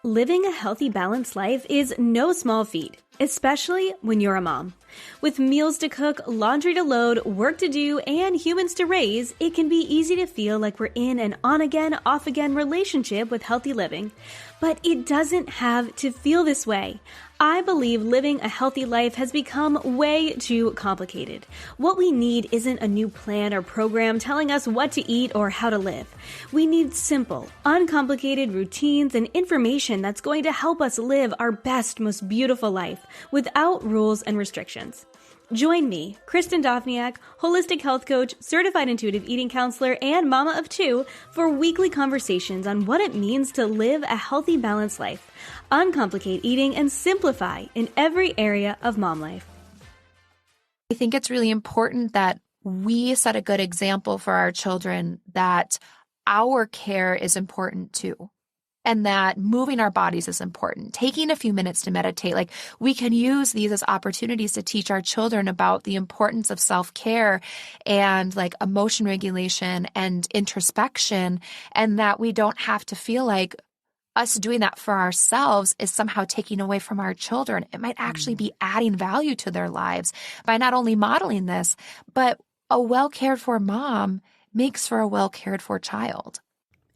Living a healthy, balanced life is no small feat, especially when you're a mom. With meals to cook, laundry to load, work to do, and humans to raise, it can be easy to feel like we're in an on-again, off-again relationship with healthy living. But it doesn't have to feel this way. I believe living a healthy life has become way too complicated. What we need isn't a new plan or program telling us what to eat or how to live. We need simple, uncomplicated routines and information that's going to help us live our best, most beautiful life without rules and restrictions. Join me, Kristin Dovbniak, holistic health coach, certified intuitive eating counselor, and mama of two, for weekly conversations on what it means to live a healthy, balanced life, uncomplicate eating, and simplify in every area of mom life. I think it's really important that we set a good example for our children that our care is important too. And that moving our bodies is important. Taking a few minutes to meditate, like we can use these as opportunities to teach our children about the importance of self-care and like emotion regulation and introspection, and that we don't have to feel like us doing that for ourselves is somehow taking away from our children. It might actually be adding value to their lives by not only modeling this, but a well-cared-for mom makes for a well-cared-for child.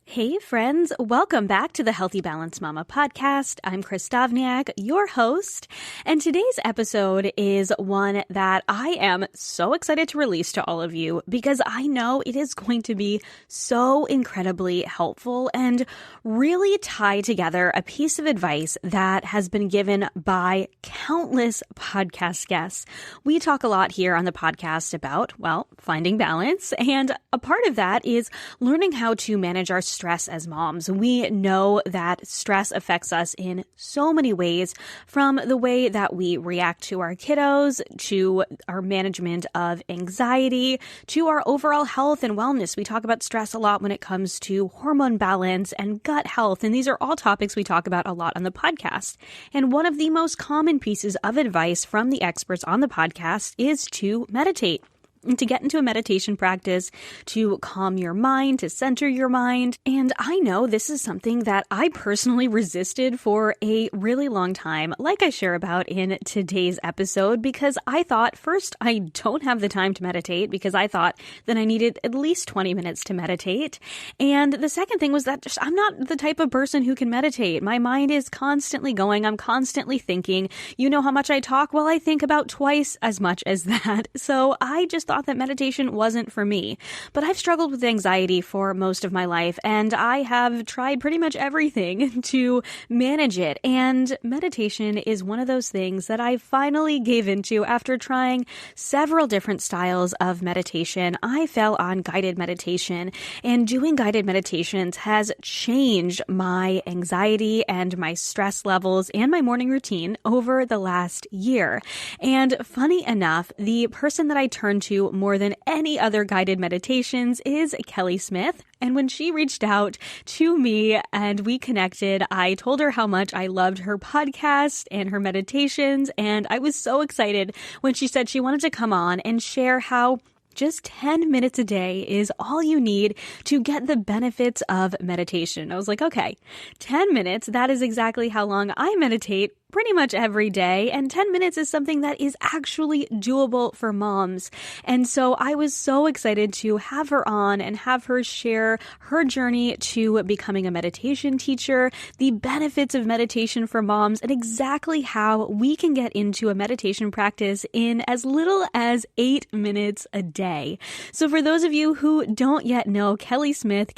Hey friends, welcome back to the Healthy Balanced Mama podcast. I'm Kristin Dovbniak, your host, and today's episode is one that I am so excited to release to all of you because I know it is going to be so incredibly helpful and really tie together a piece of advice that has been given by countless podcast guests. We talk a lot here on the podcast about, well, finding balance, and a part of that is learning how to manage our stress as moms. We know that stress affects us in so many ways, from the way that we react to our kiddos, to our management of anxiety, to our overall health and wellness. We talk about stress a lot when it comes to hormone balance and gut health, and these are all topics we talk about a lot on the podcast. And one of the most common pieces of advice from the experts on the podcast is to meditate. And to get into a meditation practice, to calm your mind, to center your mind. And I know this is something that I personally resisted for a really long time, like I share about in today's episode, because I thought, first, I don't have the time to meditate because I thought that I needed at least 20 minutes to meditate. And the second thing was that I'm not the type of person who can meditate. My mind is constantly going. I'm constantly thinking. You know how much I talk? Well, I think about twice as much as that. So I just thought that meditation wasn't for me. But I've struggled with anxiety for most of my life, and I have tried pretty much everything to manage it. And meditation is one of those things that I finally gave into after trying several different styles of meditation. I fell on guided meditation, and doing guided meditations has changed my anxiety and my stress levels and my morning routine over the last year. And funny enough, the person that I turned to more than any other guided meditations is Kelly Smith. And when she reached out to me and we connected, I told her how much I loved her podcast and her meditations. And I was so excited when she said she wanted to come on and share how just 10 minutes a day is all you need to get the benefits of meditation. I was like, okay, 10 minutes, that is exactly how long I meditate pretty much every day, and 10 minutes is something that is actually doable for moms. And so I was so excited to have her on and have her share her journey to becoming a meditation teacher, the benefits of meditation for moms, and exactly how we can get into a meditation practice in as little as 8 minutes a day. So for those of you who don't yet know Kelly Smith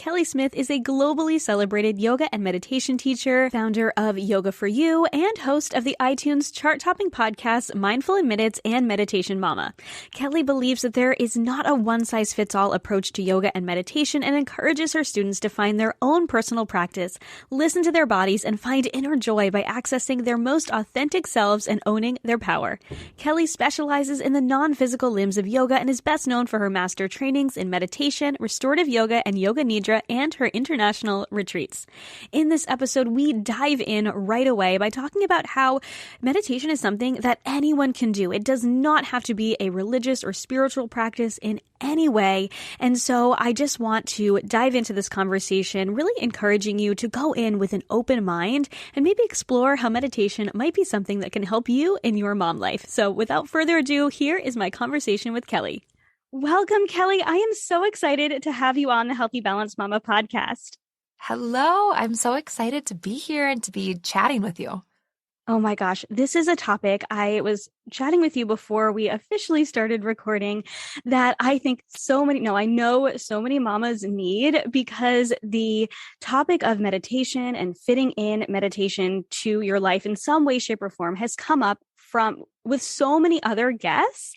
is a globally celebrated yoga and meditation teacher, founder of Yoga for You, and host of the iTunes chart-topping podcasts Mindful in Minutes and Meditation Mama. Kelly believes that there is not a one-size-fits-all approach to yoga and meditation and encourages her students to find their own personal practice, listen to their bodies, and find inner joy by accessing their most authentic selves and owning their power. Kelly specializes in the non-physical limbs of yoga and is best known for her master trainings in meditation, restorative yoga, and yoga nidra, and her international retreats. In this episode, we dive in right away by talking about how meditation is something that anyone can do. It does not have to be a religious or spiritual practice in any way. And so I just want to dive into this conversation, really encouraging you to go in with an open mind and maybe explore how meditation might be something that can help you in your mom life. So without further ado, here is my conversation with Kelly. Welcome, Kelly. I am so excited to have you on the Healthy Balanced Mama podcast. Hello. I'm so excited to be here and to be chatting with you. Oh my gosh, this is a topic. I was chatting with you before we officially started recording that I think I know so many mamas need, because the topic of meditation and fitting in meditation to your life in some way, shape, or form has come up with so many other guests,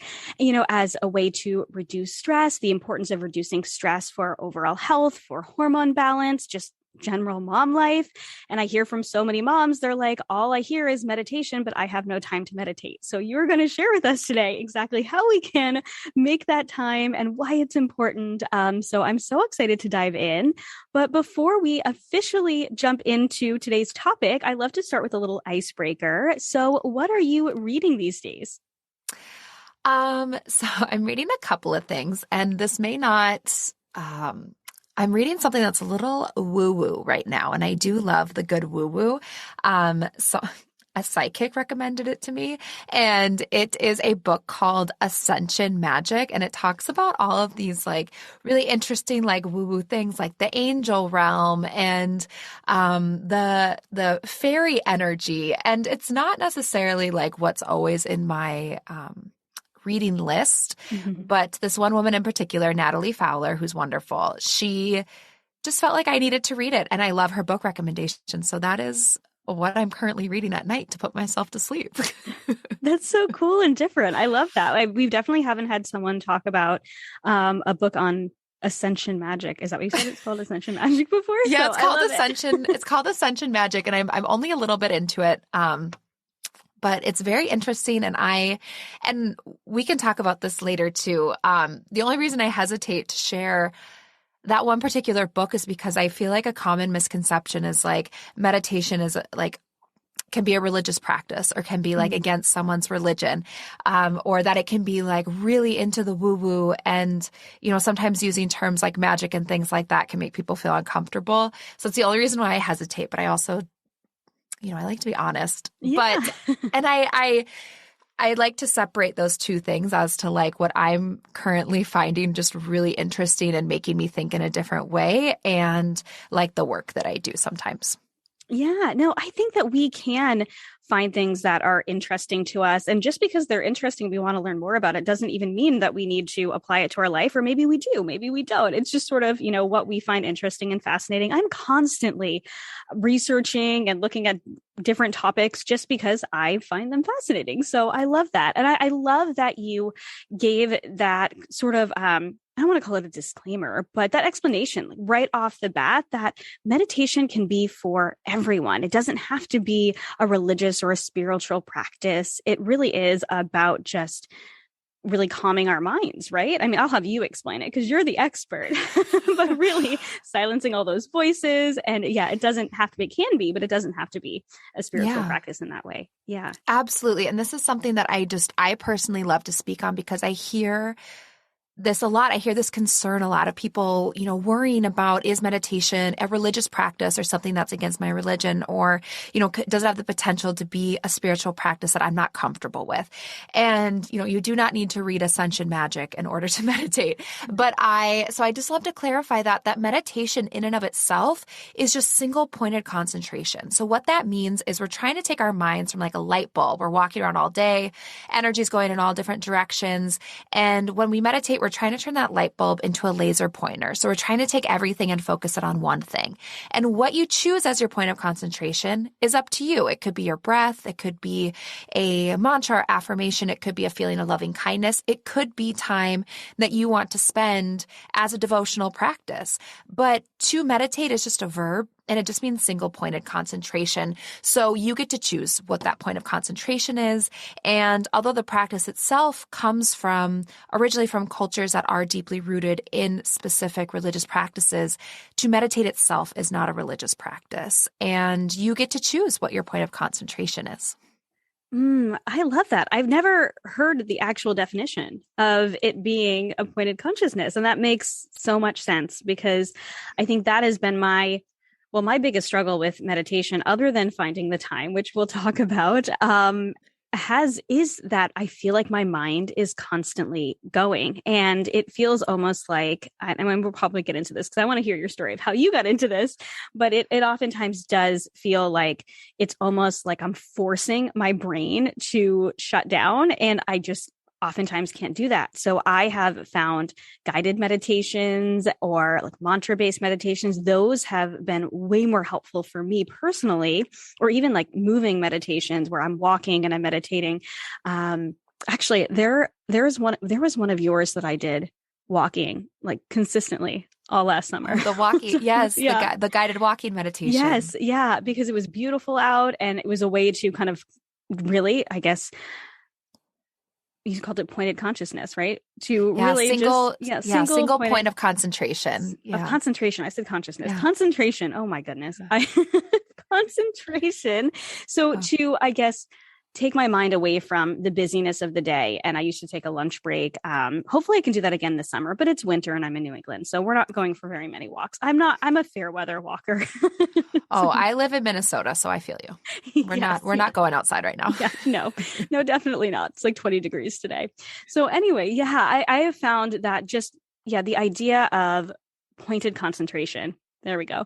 as a way to reduce stress, the importance of reducing stress for overall health, for hormone balance, just general mom life. And I hear from so many moms, they're like, all I hear is meditation, but I have no time to meditate. So you're going to share with us today exactly how we can make that time and why it's important. So I'm so excited to dive in. But before we officially jump into today's topic, I love to start with a little icebreaker. So what are you reading these days? So I'm reading a couple of things, and this may not, I'm reading something that's a little woo-woo right now, and I do love the good woo-woo. So a psychic recommended it to me, and it is a book called Ascension Magic, and it talks about all of these like really interesting like woo-woo things like the angel realm and the fairy energy. And it's not necessarily like what's always in my reading list. Mm-hmm. But this one woman in particular, Natalie Fowler, who's wonderful, she just felt like I needed to read it. And I love her book recommendation. So that is what I'm currently reading at night to put myself to sleep. That's so cool and different. I love that. We definitely haven't had someone talk about a book on Ascension Magic. Is that what you said? It's called Ascension Magic before? Yeah, it's called Ascension. It's called Ascension Magic. And I'm only a little bit into it. But it's very interesting, and we can talk about this later too. The only reason I hesitate to share that one particular book is because I feel like a common misconception is like meditation is like can be a religious practice or can be like against someone's religion, or that it can be like really into the woo-woo, and sometimes using terms like magic and things like that can make people feel uncomfortable. So it's the only reason why I hesitate. But I also I like to be honest, yeah. and I like to separate those two things as to like what I'm currently finding just really interesting and making me think in a different way, and like the work that I do sometimes. Yeah, no, I think that we can find things that are interesting to us. And just because they're interesting, we want to learn more about it doesn't even mean that we need to apply it to our life. Or maybe we do, maybe we don't. It's just sort of, what we find interesting and fascinating. I'm constantly researching and looking at different topics just because I find them fascinating. So I love that. And I love that you gave that sort of, I don't want to call it a disclaimer, but that explanation right off the bat that meditation can be for everyone. It doesn't have to be a religious or a spiritual practice. It really is about just really calming our minds, right? I mean, I'll have you explain it because you're the expert, but really silencing all those voices. And yeah, it doesn't have to be, it can be, but it doesn't have to be a spiritual practice in that way. Yeah, absolutely. And this is something that I personally love to speak on because I hear this a lot. I hear this concern a lot of people, worrying about, is meditation a religious practice or something that's against my religion, or, does it have the potential to be a spiritual practice that I'm not comfortable with? And, you do not need to read Ascension Magic in order to meditate. But I just love to clarify that meditation in and of itself is just single pointed concentration. So what that means is we're trying to take our minds from like a light bulb. We're walking around all day, energy's going in all different directions. And when we meditate, we're trying to turn that light bulb into a laser pointer. So we're trying to take everything and focus it on one thing. And what you choose as your point of concentration is up to you. It could be your breath. It could be a mantra or affirmation. It could be a feeling of loving kindness. It could be time that you want to spend as a devotional practice. But to meditate is just a verb. And it just means single-pointed concentration. So you get to choose what that point of concentration is. And although the practice itself comes originally from cultures that are deeply rooted in specific religious practices, to meditate itself is not a religious practice. And you get to choose what your point of concentration is. I love that. I've never heard the actual definition of it being a pointed consciousness. And that makes so much sense because I think that has been my biggest struggle with meditation, other than finding the time, which we'll talk about, is that I feel like my mind is constantly going, and it feels almost like, and we'll probably get into this because I want to hear your story of how you got into this, but it oftentimes does feel like it's almost like I'm forcing my brain to shut down, and I just oftentimes can't do that. So I have found guided meditations or like mantra-based meditations. Those have been way more helpful for me personally, or even like moving meditations where I'm walking and I'm meditating. Actually, there was one of yours that I did walking like consistently all last summer. The walking, yes, Yeah. the guided walking meditation. Yes, yeah, because it was beautiful out, and it was a way to kind of really, I guess, you called it pointed consciousness, right? To really single point of concentration. Of concentration. I said consciousness. Yeah. Concentration. Oh my goodness. Concentration. So to, I guess, take my mind away from the busyness of the day. And I used to take a lunch break. Hopefully I can do that again this summer, but it's winter and I'm in New England. So we're not going for very many walks. I'm a fair weather walker. I live in Minnesota, so I feel you. We're not going outside right now. Yeah, no, definitely not. It's like 20 degrees today. So anyway, yeah, I have found that the idea of pointed concentration, there we go,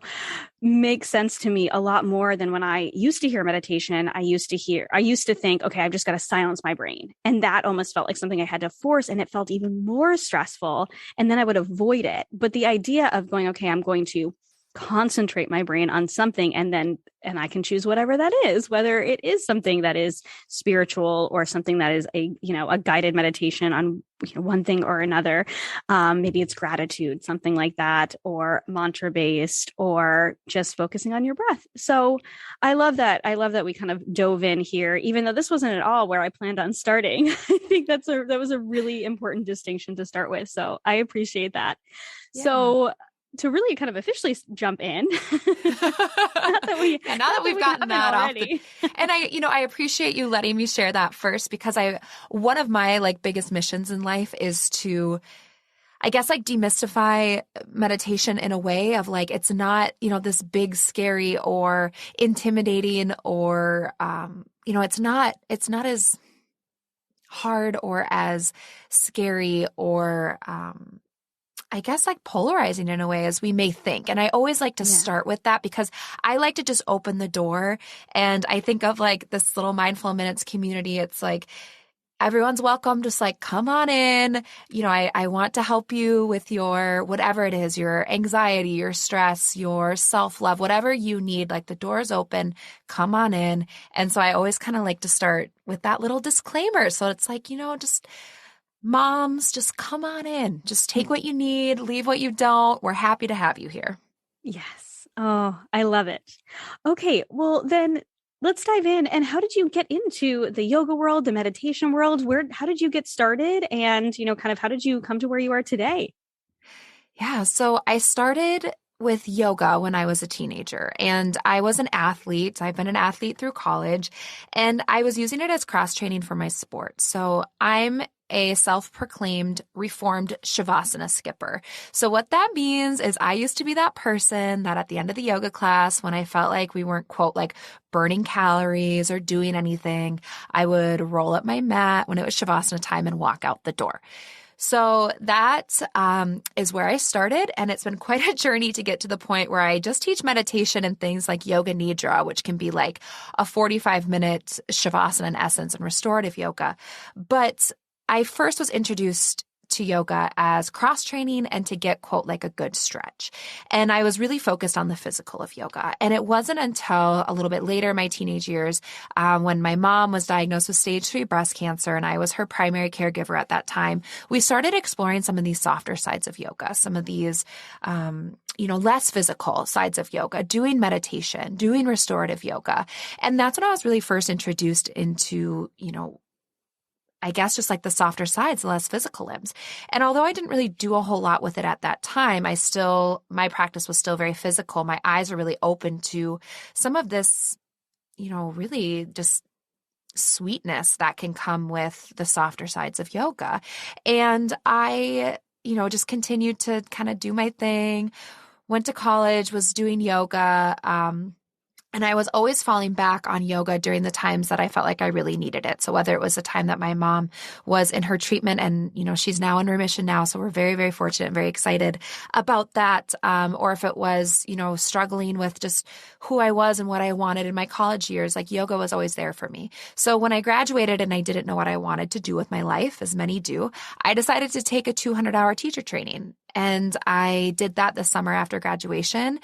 makes sense to me a lot more than when I used to hear meditation. I used to think, okay, I've just got to silence my brain. And that almost felt like something I had to force, and it felt even more stressful. And then I would avoid it. But the idea of going, okay, I'm going to concentrate my brain on something, and I can choose whatever that is, whether it is something that is spiritual or something that is a guided meditation on one thing or another. Maybe it's gratitude, something like that, or mantra based, or just focusing on your breath. So I love that. I love that we kind of dove in here, even though this wasn't at all where I planned on starting. I think that was a really important distinction to start with. So I appreciate that. Yeah. So to really kind of officially jump in, now that we've gotten that already off and I appreciate you letting me share that first, because one of my like biggest missions in life is to, I guess, like demystify meditation in a way of like, it's not, this big, scary or intimidating or, it's not as hard or as scary or, I guess like polarizing in a way as we may think. And I always like to start with that, because I like to just open the door. And I think of like this little Mindful Minutes community. It's like, everyone's welcome. Just like, come on in. I want to help you with your, whatever it is, your anxiety, your stress, your self-love, whatever you need. Like, the door's open, come on in. And so I always kind of like to start with that little disclaimer. So it's like, just moms, just come on in. Just take what you need, leave what you don't. We're happy to have you here. Yes. Oh, I love it. Okay. Well, then let's dive in. And how did you get into the yoga world, the meditation world? How did you get started? And, kind of how did you come to where you are today? Yeah. So I started with yoga when I was a teenager, and I was an athlete. I've been an athlete through college, and I was using it as cross training for my sport. So I'm a self-proclaimed reformed Shavasana skipper. So what that means is I used to be that person that at the end of the yoga class, when I felt like we weren't, quote, like burning calories or doing anything, I would roll up my mat when it was Shavasana time and walk out the door. So that is where I started, and it's been quite a journey to get to the point where I just teach meditation and things like Yoga Nidra, which can be like a 45-minute Shavasana in essence and restorative yoga. But I first was introduced to yoga as cross training and to get, quote, like a good stretch. And I was really focused on the physical of yoga. And it wasn't until a little bit later in my teenage years, when my mom was diagnosed with stage 3 breast cancer and I was her primary caregiver at that time, we started exploring some of these softer sides of yoga, some of these, less physical sides of yoga, doing meditation, doing restorative yoga. And that's when I was really first introduced into, I guess just like the softer sides, the less physical limbs. And although I didn't really do a whole lot with it at that time, my practice was still very physical. My eyes were really open to some of this, really just sweetness that can come with the softer sides of yoga. And I, just continued to kind of do my thing, went to college, was doing yoga. And I was always falling back on yoga during the times that I felt like I really needed it. So whether it was a time that my mom was in her treatment and, she's now in remission now. So we're very, very fortunate and very excited about that. Or if it was, struggling with just who I was and what I wanted in my college years, like yoga was always there for me. So when I graduated and I didn't know what I wanted to do with my life, as many do, I decided to take a 200-hour teacher training. And I did that this summer after graduation.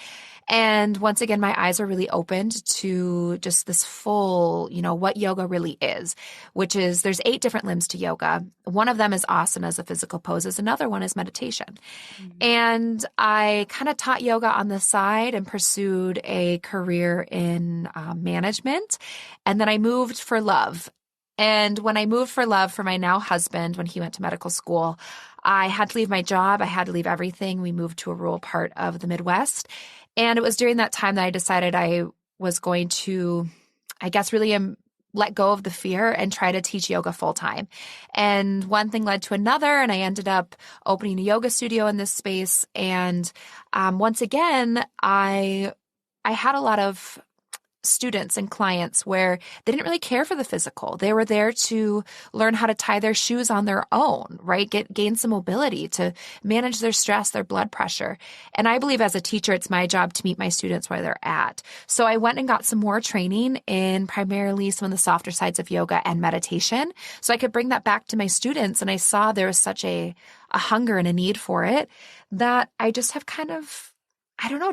And once again, my eyes are really opened to just this full, what yoga really is, which is there's 8 different limbs to yoga. One of them is asanas, the physical poses. Another one is meditation. Mm-hmm. And I kind of taught yoga on the side and pursued a career in management. And then I moved for love. And when I moved for love for my now husband, when he went to medical school, I had to leave my job. I had to leave everything. We moved to a rural part of the Midwest. And it was during that time that I decided I was going to, really let go of the fear and try to teach yoga full time. And one thing led to another, and I ended up opening a yoga studio in this space. And once again, I had a lot of students and clients where they didn't really care for the physical. They were there to learn how to tie their shoes on their own, right? Gain some mobility, to manage their stress, their blood pressure. And I believe as a teacher, it's my job to meet my students where they're at. So I went and got some more training in primarily some of the softer sides of yoga and meditation, so I could bring that back to my students. And I saw there was such a hunger and a need for it that I just have kind of,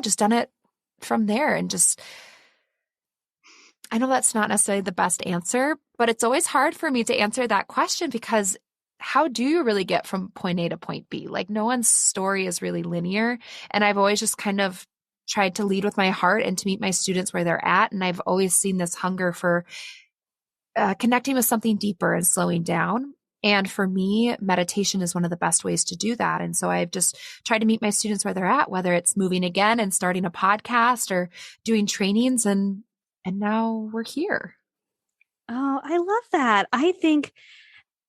just done it from there. And just, I know that's not necessarily the best answer, but it's always hard for me to answer that question, because how do you really get from point A to point B? Like, no one's story is really linear. And I've always just kind of tried to lead with my heart and to meet my students where they're at. And I've always seen this hunger for connecting with something deeper and slowing down. And for me, meditation is one of the best ways to do that. And so I've just tried to meet my students where they're at, whether it's moving again and starting a podcast or doing trainings, and now we're here. Oh, I love that.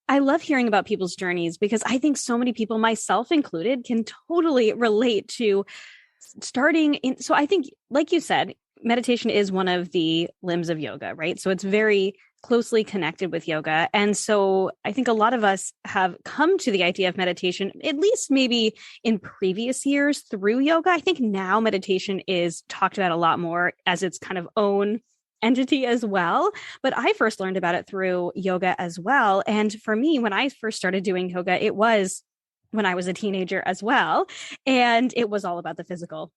I love hearing about people's journeys, because I think so many people, myself included, can totally relate to starting in. So I think, like you said, meditation is one of the limbs of yoga, right? So it's very closely connected with yoga. And so I think a lot of us have come to the idea of meditation, at least maybe in previous years, through yoga. I think now meditation is talked about a lot more as its kind of own entity as well. But I first learned about it through yoga as well. And for me, when I first started doing yoga, it was when I was a teenager as well. And it was all about the physical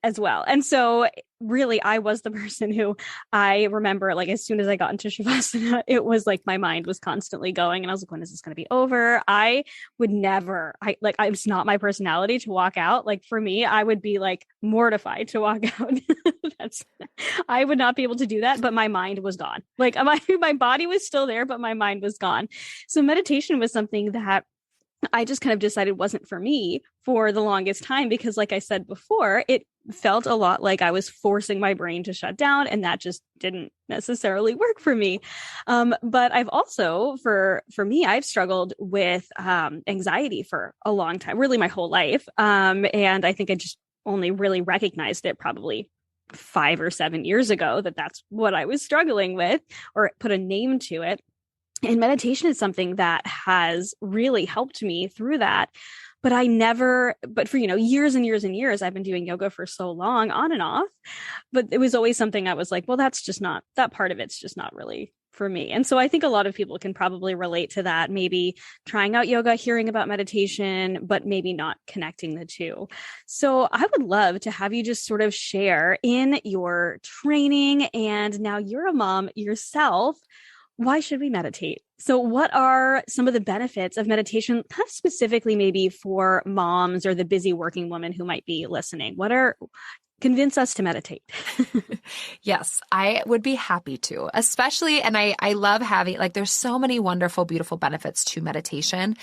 as well. And so really, I was the person who, I remember, like, as soon as I got into Shavasana, it was like my mind was constantly going, and I was like, when is this going to be over? I would never, it's not my personality to walk out. Like, for me, I would be like mortified to walk out. I would not be able to do that, but my mind was gone. Like, my body was still there, but my mind was gone. So meditation was something that I just kind of decided wasn't for me for the longest time, because, like I said before, it felt a lot like I was forcing my brain to shut down, and that just didn't necessarily work for me. But I've also, for me, I've struggled with anxiety for a long time, really my whole life. And I think I just only really recognized it probably 5 or 7 years ago, that that's what I was struggling with, or put a name to it. And meditation is something that has really helped me through that. But for, years and years and years, I've been doing yoga for so long, on and off. But it was always something I was like, well, that part of it's just not really for me. And so I think a lot of people can probably relate to that, maybe trying out yoga, hearing about meditation, but maybe not connecting the two. So I would love to have you just sort of share, in your training, and now you're a mom yourself, why should we meditate? So what are some of the benefits of meditation, kind of specifically maybe for moms or the busy working woman who might be listening? Convince us to meditate. Yes, I would be happy to, especially, and I love having, there's so many wonderful, beautiful benefits to meditation.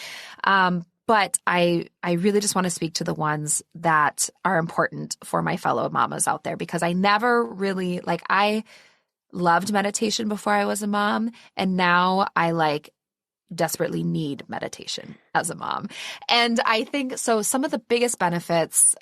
But I really just want to speak to the ones that are important for my fellow mamas out there, because I never really, loved meditation before I was a mom, and now I desperately need meditation as a mom. And I think so some of the biggest benefits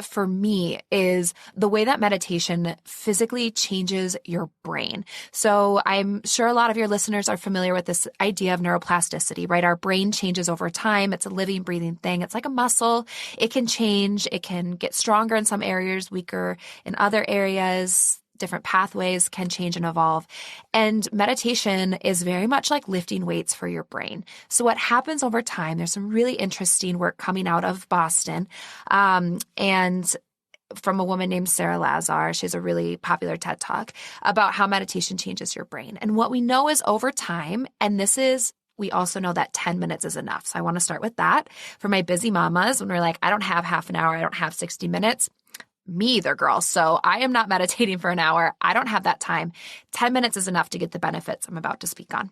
for me is the way that meditation physically changes your brain. So I'm sure a lot of your listeners are familiar with this idea of neuroplasticity, right? Our brain changes over time. It's a living, breathing thing. It's like a muscle. It can change. It can get stronger in some areas, weaker in other areas. Different pathways can change and evolve. And meditation is very much like lifting weights for your brain. So what happens over time, there's some really interesting work coming out of Boston, and from a woman named Sarah Lazar. She has a really popular TED Talk about how meditation changes your brain. And what we know is over time, and we also know that 10 minutes is enough. So I want to start with that for my busy mamas when we're like, I don't have half an hour, I don't have 60 minutes. Me either, girl. So I am not meditating for an hour. I don't have that time. 10 minutes is enough to get the benefits I'm about to speak on.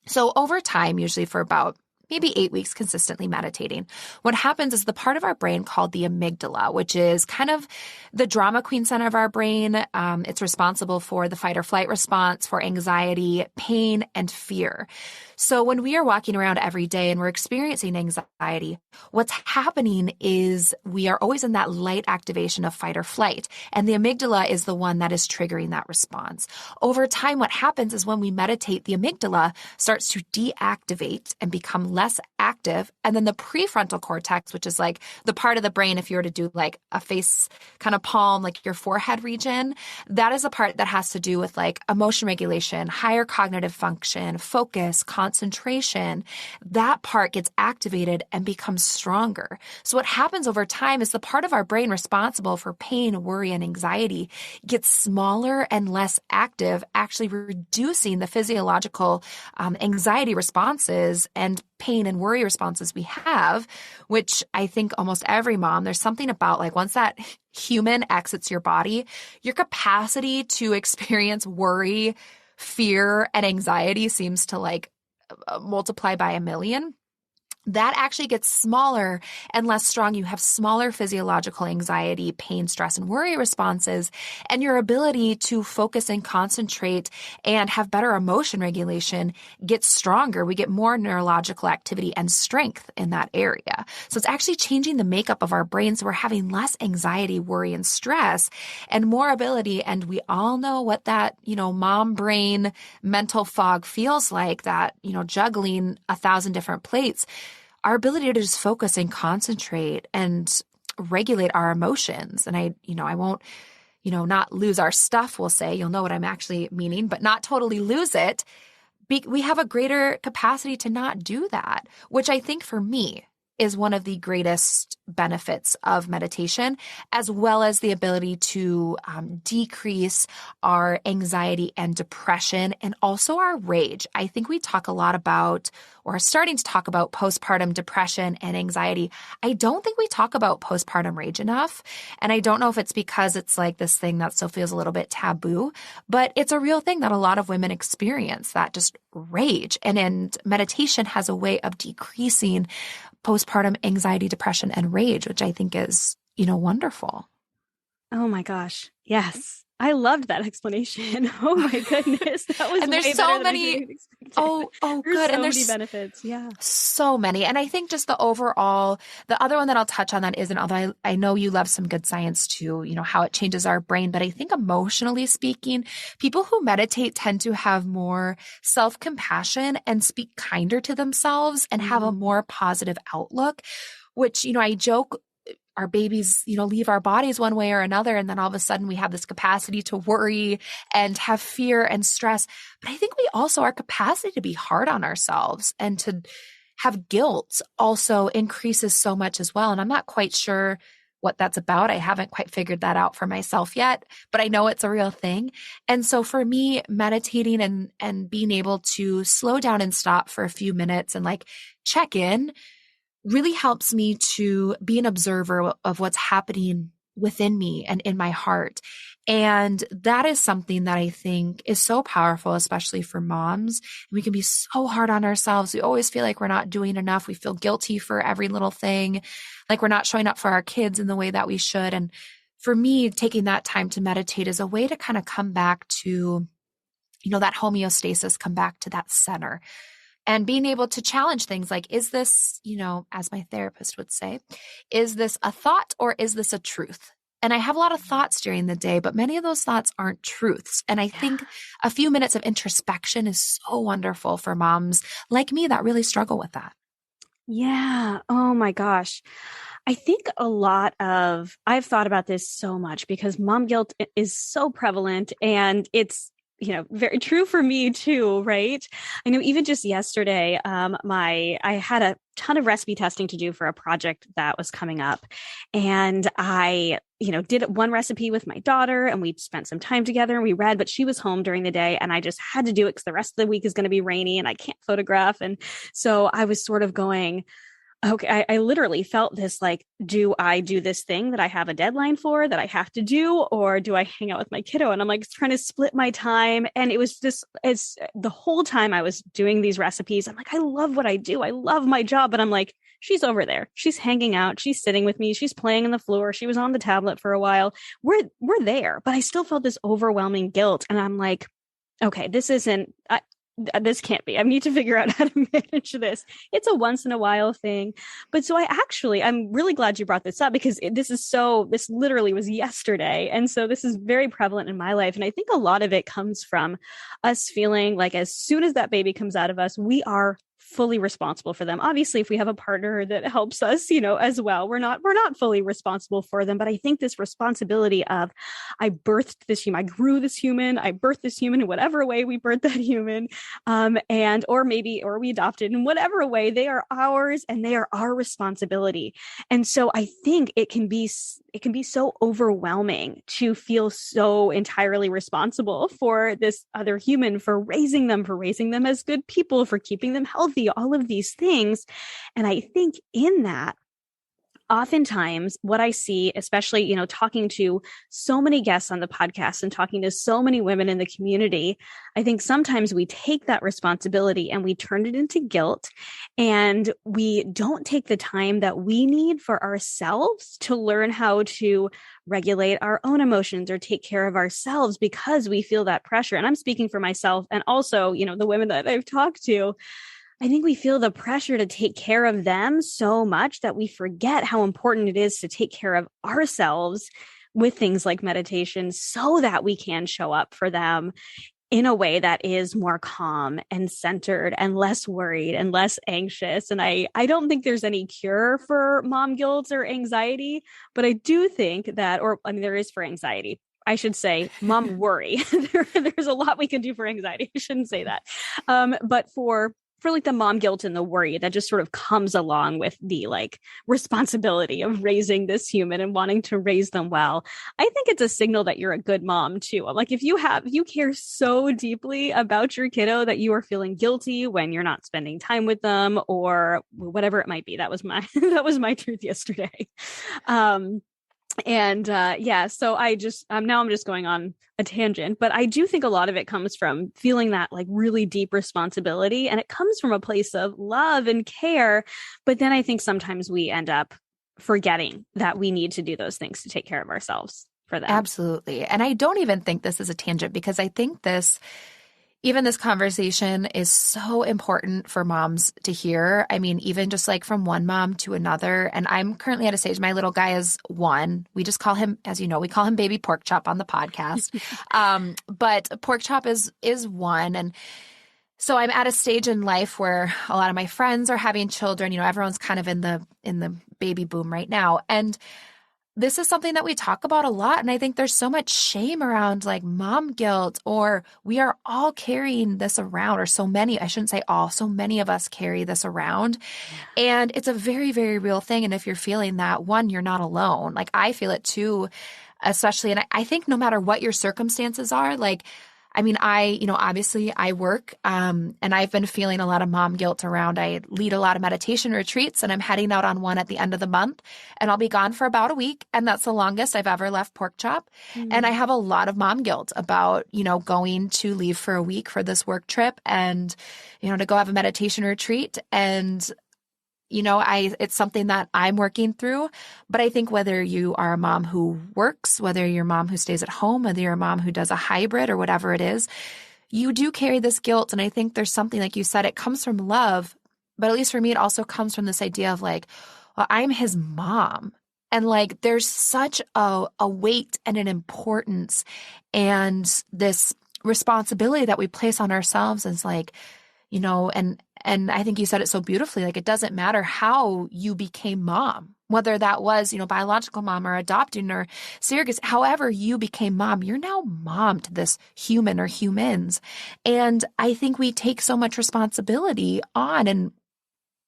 So over time, usually for about maybe 8 weeks consistently meditating, what happens is the part of our brain called the amygdala, which is kind of the drama queen center of our brain. It's responsible for the fight or flight response, for anxiety, pain, and fear. So when we are walking around every day and we're experiencing anxiety, what's happening is we are always in that light activation of fight or flight. And the amygdala is the one that is triggering that response. Over time, what happens is when we meditate, the amygdala starts to deactivate and become less active. And then the prefrontal cortex, which is like the part of the brain, if you were to do like a face kind of palm, like your forehead region, that is a part that has to do with like emotion regulation, higher cognitive function, focus, concentration. That part gets activated and becomes stronger. So what happens over time is the part of our brain responsible for pain, worry, and anxiety gets smaller and less active, actually reducing the physiological anxiety responses and pain and worry responses we have, which I think almost every mom, there's something about like once that human exits your body, your capacity to experience worry, fear, and anxiety seems to like multiply by a million. That actually gets smaller and less strong. You have smaller physiological anxiety, pain, stress, and worry responses, and your ability to focus and concentrate and have better emotion regulation gets stronger. We get more neurological activity and strength in that area. So it's actually changing the makeup of our brain. So we're having less anxiety, worry, and stress and more ability. And we all know what that, mom brain mental fog feels like, that, juggling 1,000 different plates. Our ability to just focus and concentrate and regulate our emotions. And I won't, not lose our stuff, we'll say, you'll know what I'm actually meaning, but not totally lose it. We have a greater capacity to not do that, which I think for me is one of the greatest benefits of meditation, as well as the ability to decrease our anxiety and depression and also our rage. I think we talk a lot about, or are starting to talk about, postpartum depression and anxiety. I don't think we talk about postpartum rage enough. And I don't know if it's because it's like this thing that still feels a little bit taboo, but it's a real thing that a lot of women experience, that just rage. And meditation has a way of decreasing postpartum anxiety, depression, and rage, which I think is, wonderful. Oh my gosh. Yes. I loved that explanation. Oh my goodness. That was and there's way so better many. Than I expected. Oh, There's good. So and there's many benefits. Yeah. So many. And I think just the overall, the other one that I'll touch on that isn't, although I know you love some good science too, how it changes our brain. But I think emotionally speaking, people who meditate tend to have more self-compassion and speak kinder to themselves and have a more positive outlook, which, I joke, our babies, leave our bodies one way or another. And then all of a sudden we have this capacity to worry and have fear and stress. But I think we also, our capacity to be hard on ourselves and to have guilt also increases so much as well. And I'm not quite sure what that's about. I haven't quite figured that out for myself yet, but I know it's a real thing. And so for me, meditating and being able to slow down and stop for a few minutes and like check in really helps me to be an observer of what's happening within me and in my heart. And that is something that I think is so powerful, especially for moms. We can be so hard on ourselves. We always feel like we're not doing enough. We feel guilty for every little thing, like we're not showing up for our kids in the way that we should. And for me, taking that time to meditate is a way to kind of come back to that homeostasis come back to that center. And being able to challenge things like, is this, as my therapist would say, is this a thought or is this a truth? And I have a lot of thoughts during the day, but many of those thoughts aren't truths. And I think a few minutes of introspection is so wonderful for moms like me that really struggle with that. Yeah. Oh my gosh. I think I've thought about this so much because mom guilt is so prevalent, and it's, very true for me too, right? I know even just yesterday, I had a ton of recipe testing to do for a project that was coming up. And I, did one recipe with my daughter, and we spent some time together and we read, but she was home during the day and I just had to do it because the rest of the week is going to be rainy and I can't photograph. And so I was sort of going, okay, I literally felt this like, do I do this thing that I have a deadline for that I have to do, or do I hang out with my kiddo? And I'm like trying to split my time. And it was just, it's the whole time I was doing these recipes, I'm like, I love what I do. I love my job. But I'm like, she's over there. She's hanging out. She's sitting with me. She's playing on the floor. She was on the tablet for a while. We're there. But I still felt this overwhelming guilt. And I'm like, okay, this can't be. I need to figure out how to manage this. It's a once in a while thing. But so I'm really glad you brought this up, because this literally was yesterday. And so this is very prevalent in my life. And I think a lot of it comes from us feeling like as soon as that baby comes out of us, we are fully responsible for them. Obviously, if we have a partner that helps us, as well, we're not fully responsible for them. But I think this responsibility of, I birthed this human, I grew this human, I birthed this human in whatever way we birthed that human, or we adopted in whatever way, they are ours and they are our responsibility. And so I think it can be so overwhelming to feel so entirely responsible for this other human, for raising them as good people, for keeping them healthy, all of these things. And I think in that, oftentimes what I see, especially, talking to so many guests on the podcast and talking to so many women in the community, I think sometimes we take that responsibility and we turn it into guilt, and we don't take the time that we need for ourselves to learn how to regulate our own emotions or take care of ourselves, because we feel that pressure. And I'm speaking for myself and also, the women that I've talked to. I think we feel the pressure to take care of them so much that we forget how important it is to take care of ourselves with things like meditation, so that we can show up for them in a way that is more calm and centered and less worried and less anxious. And I don't think there's any cure for mom guilt or anxiety, but I do think that, there is for anxiety. I should say mom worry. There's a lot we can do for anxiety. I shouldn't say that. But for like the mom guilt and the worry that just sort of comes along with the like responsibility of raising this human and wanting to raise them well, I think it's a signal that you're a good mom too. Like if you care so deeply about your kiddo that you are feeling guilty when you're not spending time with them or whatever it might be. That was my truth yesterday. So I'm just going on a tangent, but I do think a lot of it comes from feeling that like really deep responsibility, and it comes from a place of love and care. But then I think sometimes we end up forgetting that we need to do those things to take care of ourselves for them. Absolutely. And I don't even think this is a tangent, because I think even this conversation is so important for moms to hear. I mean, even just like from one mom to another. And I'm currently at a stage, my little guy is 1. We just call him, as you know, we call him baby pork chop on the podcast. But pork chop is 1. And so I'm at a stage in life where a lot of my friends are having children. Everyone's kind of in the baby boom right now. And this is something that we talk about a lot. And I think there's so much shame around like mom guilt, or we are all carrying this around, or so many of us carry this around. And it's a very, very real thing. And if you're feeling that, one, you're not alone. Like I feel it too, especially. And I think no matter what your circumstances are, like, I mean, obviously I work, and I've been feeling a lot of mom guilt around. I lead a lot of meditation retreats, and I'm heading out on one at the end of the month, and I'll be gone for about a week. And that's the longest I've ever left pork chop. Mm-hmm. And I have a lot of mom guilt about, going to leave for a week for this work trip and, to go have a meditation retreat. And it's something that I'm working through. But I think whether you are a mom who works, whether you're a mom who stays at home, whether you're a mom who does a hybrid or whatever it is, you do carry this guilt. And I think there's something, like you said, it comes from love, but at least for me, it also comes from this idea of like, well, I'm his mom. And like, there's such a weight and an importance and this responsibility that we place on ourselves. And it's like, and I think you said it so beautifully, like, it doesn't matter how you became mom, whether that was, biological mom or adopting or surrogacy, however you became mom, you're now mom to this human or humans. And I think we take so much responsibility on, and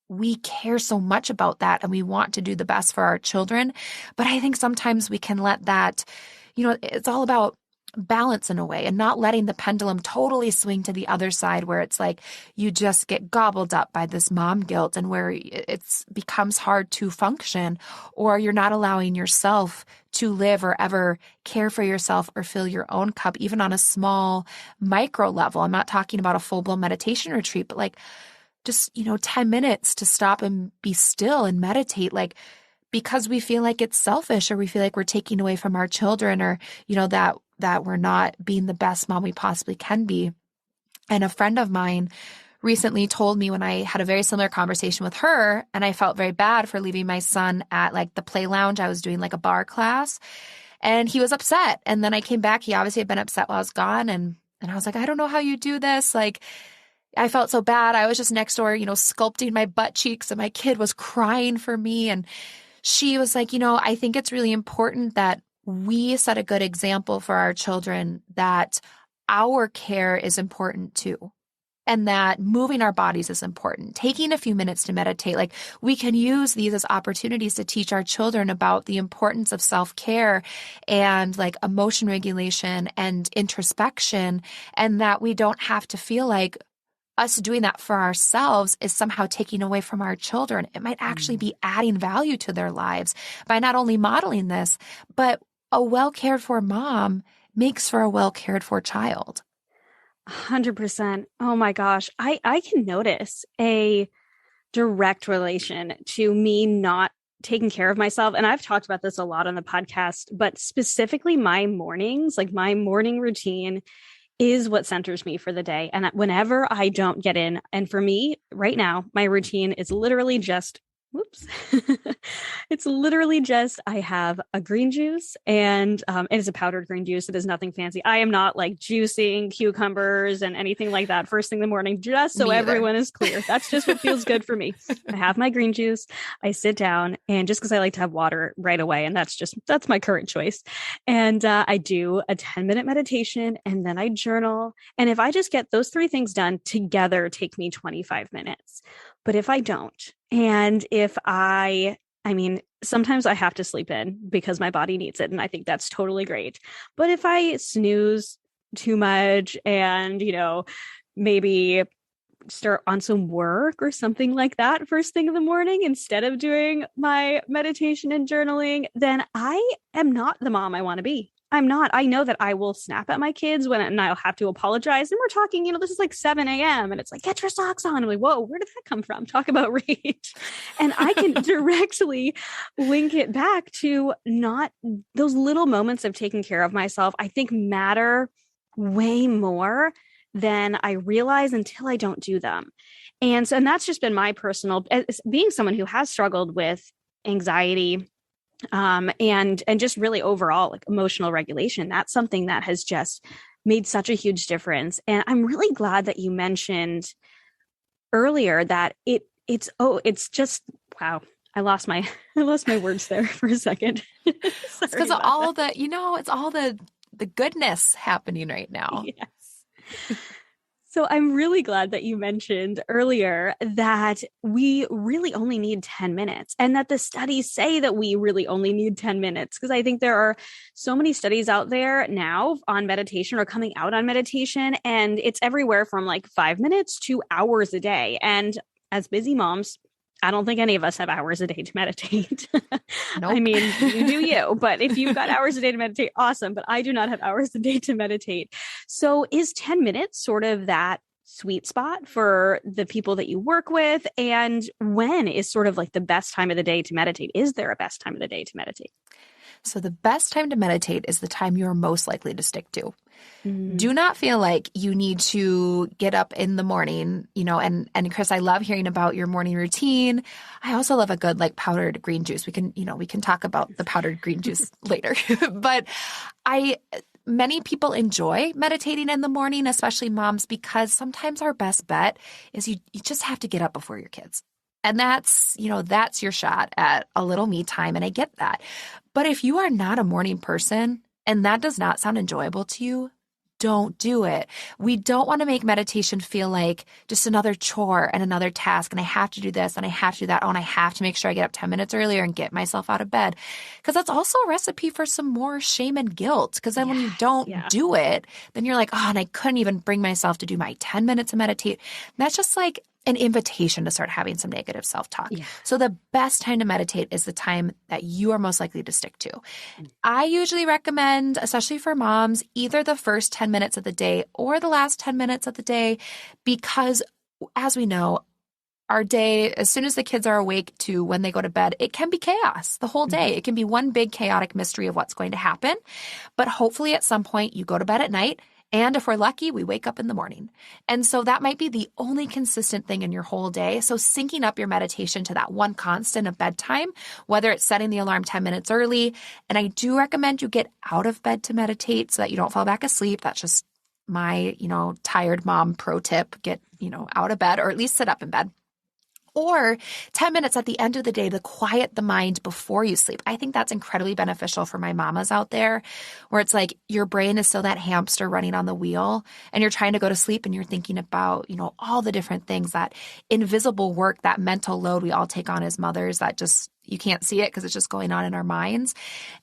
we care so much about that, and we want to do the best for our children. But I think sometimes we can let that, it's all about balance in a way, and not letting the pendulum totally swing to the other side where it's like you just get gobbled up by this mom guilt, and where it becomes hard to function, or you're not allowing yourself to live or ever care for yourself or fill your own cup, even on a small micro level. I'm not talking about a full-blown meditation retreat, but like just, 10 minutes to stop and be still and meditate, like, because we feel like it's selfish, or we feel like we're taking away from our children, or, that we're not being the best mom we possibly can be. And a friend of mine recently told me, when I had a very similar conversation with her, and I felt very bad for leaving my son at like the play lounge. I was doing like a bar class, and he was upset. And then I came back. He obviously had been upset while I was gone. And I was like, I don't know how you do this. Like, I felt so bad. I was just next door, sculpting my butt cheeks, and my kid was crying for me. And she was like, I think it's really important that we set a good example for our children, that our care is important too, and that moving our bodies is important. Taking a few minutes to meditate, like, we can use these as opportunities to teach our children about the importance of self-care and like emotion regulation and introspection, and that we don't have to feel like us doing that for ourselves is somehow taking away from our children. It might actually be adding value to their lives by not only modeling this, but a well-cared-for mom makes for a well-cared-for child. 100%. Oh my gosh. I can notice a direct relation to me not taking care of myself. And I've talked about this a lot on the podcast, but specifically my mornings, like my morning routine is what centers me for the day. And whenever I don't get in, and for me right now, my routine is literally just, it's literally just, I have a green juice, and it is a powdered green juice. It is nothing fancy. I am not like juicing cucumbers and anything like that first thing in the morning, just so everyone is clear. That's just what feels good for me. I have my green juice. I sit down, and just because I like to have water right away, and that's my current choice. And I do a 10-minute meditation, and then I journal. And if I just get those three things done together, take me 25 minutes. But if I don't, and if I mean, sometimes I have to sleep in because my body needs it, and I think that's totally great. But if I snooze too much and, maybe start on some work or something like that first thing in the morning instead of doing my meditation and journaling, then I am not the mom I want to be. I'm not. I know that I will snap at my kids and I'll have to apologize. And we're talking, this is like 7 a.m. and it's like, get your socks on. I'm like, whoa, where did that come from? Talk about rage. And I can directly link it back to not those little moments of taking care of myself, I think matter way more than I realize until I don't do them. And that's just been my personal, being someone who has struggled with anxiety, and just really overall like emotional regulation. That's something that has just made such a huge difference. And I'm really glad that you mentioned earlier that it's just, wow. I lost my words there for a second. It's because of all the, it's all the goodness happening right now. Yes. So I'm really glad that you mentioned earlier that we really only need 10 minutes, and that the studies say that we really only need 10 minutes. Because I think there are so many studies out there now on meditation or coming out on meditation, and it's everywhere from like 5 minutes to hours a day. And as busy moms, I don't think any of us have hours a day to meditate. Nope. I mean, you do you, but if you've got hours a day to meditate, awesome. But I do not have hours a day to meditate. So is 10 minutes sort of that sweet spot for the people that you work with? And when is sort of like the best time of the day to meditate? Is there a best time of the day to meditate? So the best time to meditate is the time you're most likely to stick to. Do not feel like you need to get up in the morning, and Chris, I love hearing about your morning routine. I also love a good powdered green juice. We can talk about the powdered green juice later. But many people enjoy meditating in the morning, especially moms, because sometimes our best bet is you just have to get up before your kids. And that's your shot at a little me time. And I get that. But if you are not a morning person and that does not sound enjoyable to you, don't do it. We don't want to make meditation feel like just another chore and another task. And I have to do this and I have to do that. Oh, and I have to make sure I get up 10 minutes earlier and get myself out of bed. Because that's also a recipe for some more shame and guilt. Because then when you don't do it, then you're like, oh, and I couldn't even bring myself to do my 10 minutes of meditate. And that's just like an invitation to start having some negative self-talk. Yeah. So the best time to meditate is the time that you are most likely to stick to. I usually recommend, especially for moms, either the first 10 minutes of the day or the last 10 minutes of the day, because as we know, our day, as soon as the kids are awake to when they go to bed, it can be chaos the whole day. It can be one big chaotic mystery of what's going to happen. But hopefully at some point you go to bed at night. And if we're lucky, we wake up in the morning. And so that might be the only consistent thing in your whole day. So syncing up your meditation to that one constant of bedtime, whether it's setting the alarm 10 minutes early. And I do recommend you get out of bed to meditate so that you don't fall back asleep. That's just my, tired mom pro tip. Get, out of bed, or at least sit up in bed. Or 10 minutes at the end of the day to quiet the mind before you sleep. I think that's incredibly beneficial for my mamas out there, where it's like your brain is still that hamster running on the wheel and you're trying to go to sleep and you're thinking about, all the different things, that invisible work, that mental load we all take on as mothers that just, you can't see it because it's just going on in our minds.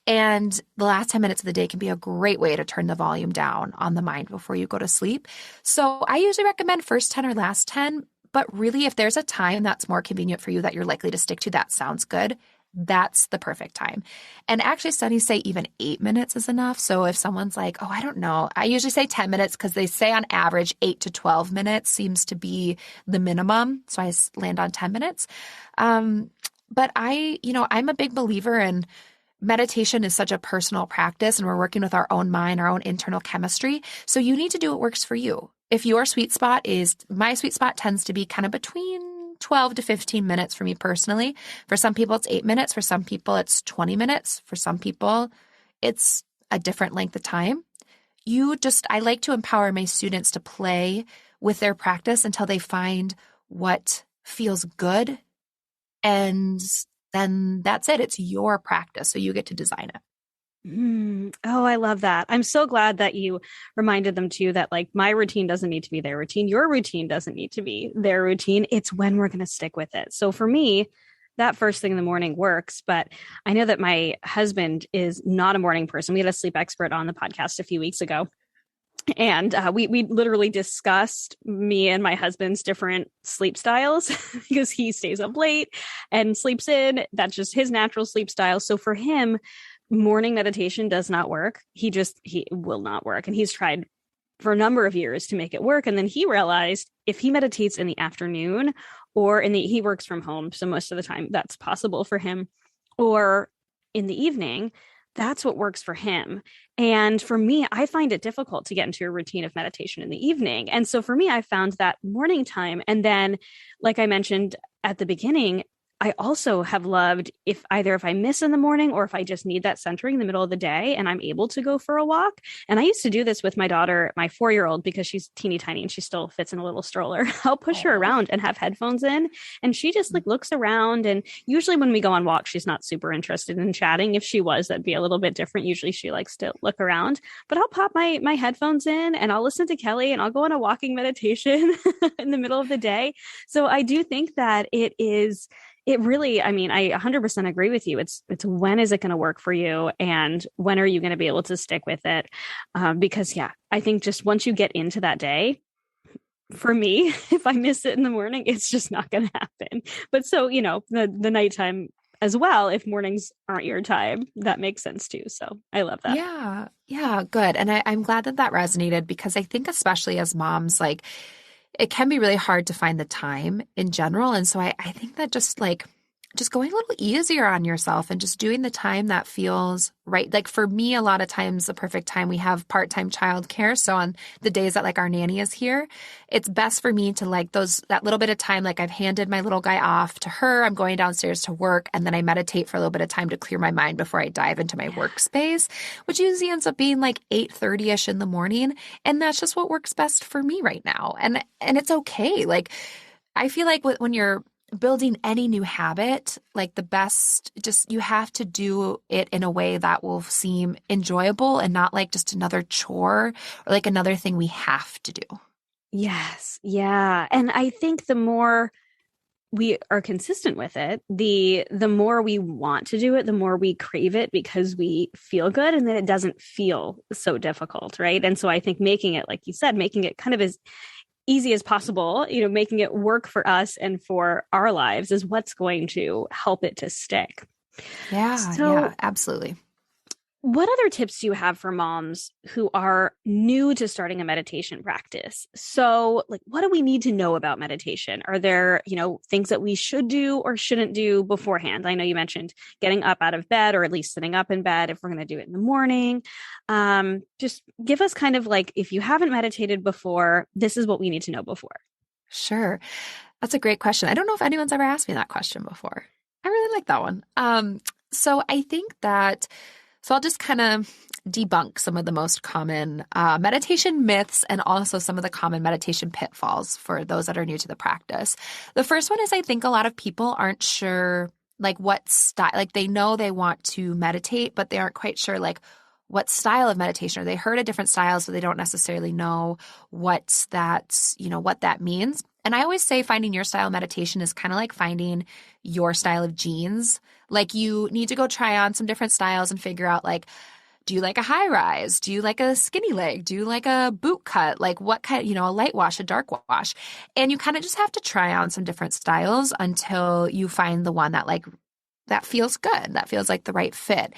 And the last 10 minutes of the day can be a great way to turn the volume down on the mind before you go to sleep. So I usually recommend first 10 or last 10. But really, if there's a time that's more convenient for you that you're likely to stick to, that sounds good, that's the perfect time. And actually, studies say even 8 minutes is enough. So if someone's like, oh, I don't know, I usually say 10 minutes because they say on average 8 to 12 minutes seems to be the minimum. So I land on 10 minutes. But I'm a big believer in meditation is such a personal practice, and we're working with our own mind, our own internal chemistry. So you need to do what works for you. If your sweet spot my sweet spot tends to be kind of between 12 to 15 minutes for me personally. For some people, it's 8 minutes. For some people, it's 20 minutes. For some people, it's a different length of time. I like to empower my students to play with their practice until they find what feels good. And then that's it. It's your practice. So you get to design it. Oh, I love that. I'm so glad that you reminded them too that my routine doesn't need to be their routine. Your routine doesn't need to be their routine. It's when we're going to stick with it. So for me, that first thing in the morning works, but I know that my husband is not a morning person. We had a sleep expert on the podcast a few weeks ago. And we literally discussed me and my husband's different sleep styles because he stays up late and sleeps in. That's just his natural sleep style. So for him, morning meditation does not work. He will not work. And he's tried for a number of years to make it work. And then he realized if he meditates in the afternoon or he works from home. So most of the time that's possible for him, or in the evening, that's what works for him. And for me, I find it difficult to get into a routine of meditation in the evening. And so for me, I found that morning time. And then, like I mentioned at the beginning, I also have loved if I miss in the morning or if I just need that centering in the middle of the day and I'm able to go for a walk. And I used to do this with my daughter, my 4-year-old, because she's teeny tiny and she still fits in a little stroller. I'll push her around and have headphones in, and she just looks around. And usually when we go on walks, she's not super interested in chatting. If she was, that'd be a little bit different. Usually she likes to look around, but I'll pop my headphones in and I'll listen to Kelly and I'll go on a walking meditation in the middle of the day. So I do think that it really, I 100% agree with you. It's when is it going to work for you and when are you going to be able to stick with it? Because I think just once you get into that day, for me, if I miss it in the morning, it's just not going to happen. But so, the nighttime as well, if mornings aren't your time, that makes sense too. So I love that. Yeah, good. And I'm glad that resonated, because I think especially as moms, it can be really hard to find the time in general. And so I think that just just going a little easier on yourself and just doing the time that feels right. Like for me, a lot of times the perfect time, we have part-time childcare. So on the days that like our nanny is here, it's best for me to like that little bit of time, like I've handed my little guy off to her, I'm going downstairs to work, and then I meditate for a little bit of time to clear my mind before I dive into my workspace, which usually ends up being like 8:30ish in the morning. And that's just what works best for me right now. And it's okay. Like I feel like when you're building any new habit, like the best, just you have to do it in a way that will seem enjoyable and not like just another chore or like another thing we have to do. Yes. Yeah. And I think the more we are consistent with it, the more we want to do it, the more we crave it because we feel good, and then it doesn't feel so difficult, right? And so I think making it, like you said, making it kind of as easy as possible, making it work for us and for our lives is what's going to help it to stick. Yeah, absolutely. What other tips do you have for moms who are new to starting a meditation practice? So, like, what do we need to know about meditation? Are there, things that we should do or shouldn't do beforehand? I know you mentioned getting up out of bed, or at least sitting up in bed if we're going to do it in the morning. Just give us kind of like, if you haven't meditated before, this is what we need to know before. Sure. That's a great question. I don't know if anyone's ever asked me that question before. I really like that one. So I think that So I'll just kind of debunk some of the most common meditation myths and also some of the common meditation pitfalls for those that are new to the practice. The first one is I think a lot of people aren't sure like what style, like they know they want to meditate, but they aren't quite sure like what style of meditation, or they heard a different style, so they don't necessarily know what that means. And I always say finding your style of meditation is kind of like finding your style of jeans. Like you need to go try on some different styles and figure out like, do you like a high rise? Do you like a skinny leg? Do you like a boot cut? Like what kind, a light wash, a dark wash? And you kind of just have to try on some different styles until you find the one that feels good, that feels like the right fit.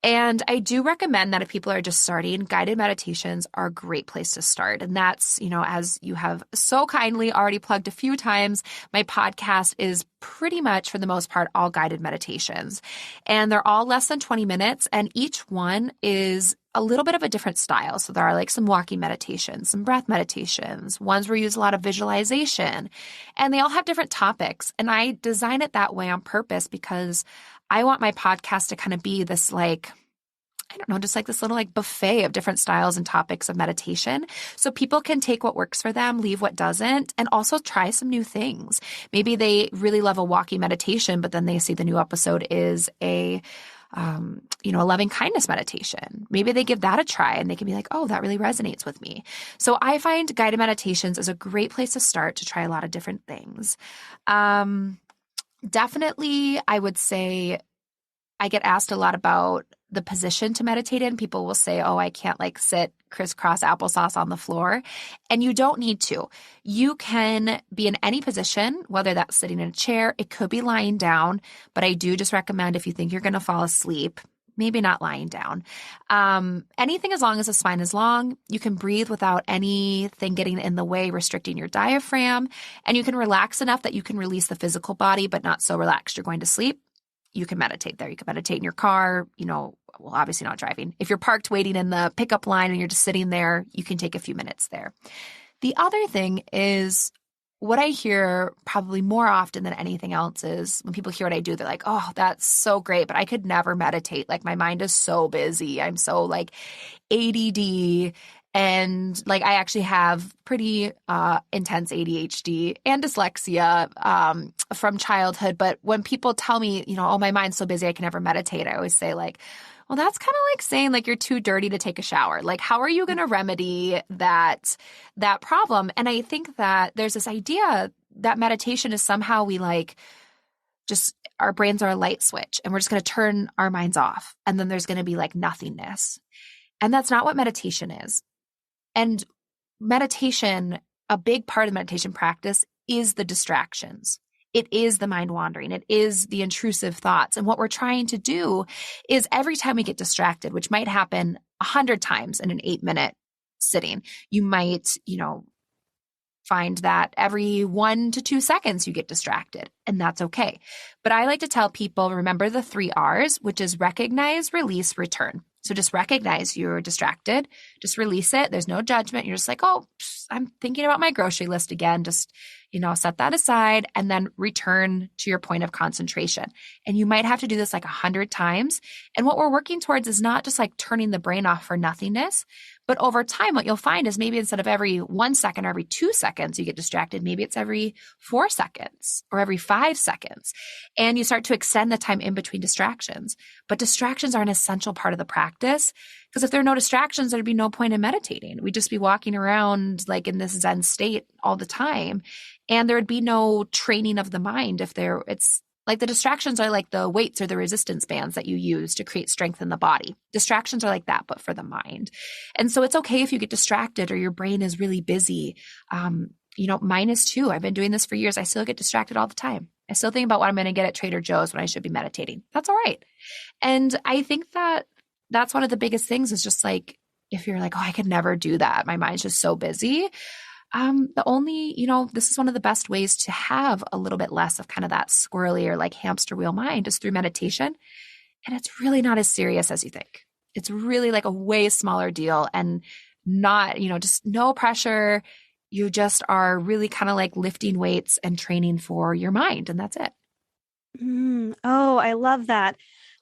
And I do recommend that if people are just starting, guided meditations are a great place to start. And that's, as you have so kindly already plugged a few times, my podcast is pretty much, for the most part, all guided meditations. And they're all less than 20 minutes, and each one is a little bit of a different style. So there are like some walking meditations, some breath meditations, ones where you use a lot of visualization, and they all have different topics. And I design it that way on purpose because I want my podcast to kind of be this just like this little like buffet of different styles and topics of meditation. So people can take what works for them, leave what doesn't, and also try some new things. Maybe they really love a walking meditation, but then they see the new episode is a loving kindness meditation. Maybe they give that a try and they can be like, oh, that really resonates with me. So I find guided meditations is a great place to start to try a lot of different things. Definitely, I would say I get asked a lot about the position to meditate in. People will say, oh, I can't like sit crisscross applesauce on the floor. And you don't need to. You can be in any position, whether that's sitting in a chair, it could be lying down, but I do just recommend if you think you're going to fall asleep, maybe not lying down. Anything as long as the spine is long, you can breathe without anything getting in the way, restricting your diaphragm, and you can relax enough that you can release the physical body, but not so relaxed you're going to sleep. You can meditate there. You can meditate in your car, obviously not driving. If you're parked waiting in the pickup line and you're just sitting there, you can take a few minutes there. The other thing is what I hear probably more often than anything else is when people hear what I do, they're like, oh, that's so great, but I could never meditate. Like my mind is so busy. I'm so like ADD. And like I actually have pretty intense ADHD and dyslexia from childhood. But when people tell me, oh, my mind's so busy, I can never meditate, I always say like, well, that's kind of like saying like you're too dirty to take a shower. Like, how are you going to remedy that problem? And I think that there's this idea that meditation is somehow we like just our brains are a light switch and we're just going to turn our minds off. And then there's going to be like nothingness. And that's not what meditation is. And meditation, a big part of the meditation practice is the distractions. It is the mind wandering. It is the intrusive thoughts. And what we're trying to do is every time we get distracted, which might happen 100 times in an 8-minute sitting, you might, find that every 1 to 2 seconds you get distracted, and that's okay. But I like to tell people, remember the 3 R's, which is recognize, release, return. So just recognize you're distracted, just release it. There's no judgment. You're just like, oh, I'm thinking about my grocery list again. Just, set that aside and then return to your point of concentration. And you might have to do this like 100 times. And what we're working towards is not just like turning the brain off for nothingness, but over time, what you'll find is maybe instead of every 1 second or every 2 seconds you get distracted, maybe it's every 4 seconds or every 5 seconds. And you start to extend the time in between distractions. But distractions are an essential part of the practice, because if there are no distractions, there'd be no point in meditating. We'd just be walking around like in this Zen state all the time. And there would be no training of the mind it's like the distractions are like the weights or the resistance bands that you use to create strength in the body. Distractions are like that, but for the mind. And so it's okay if you get distracted or your brain is really busy. Mine is too. I've been doing this for years. I still get distracted all the time. I still think about what I'm going to get at Trader Joe's when I should be meditating. That's all right. And I think that that's one of the biggest things is just like, if you're like, oh, I could never do that. My mind's just so busy. This is one of the best ways to have a little bit less of kind of that squirrely or like hamster wheel mind is through meditation. And it's really not as serious as you think. It's really like a way smaller deal and not, just no pressure. You just are really kind of like lifting weights and training for your mind. And that's it. Oh, I love that.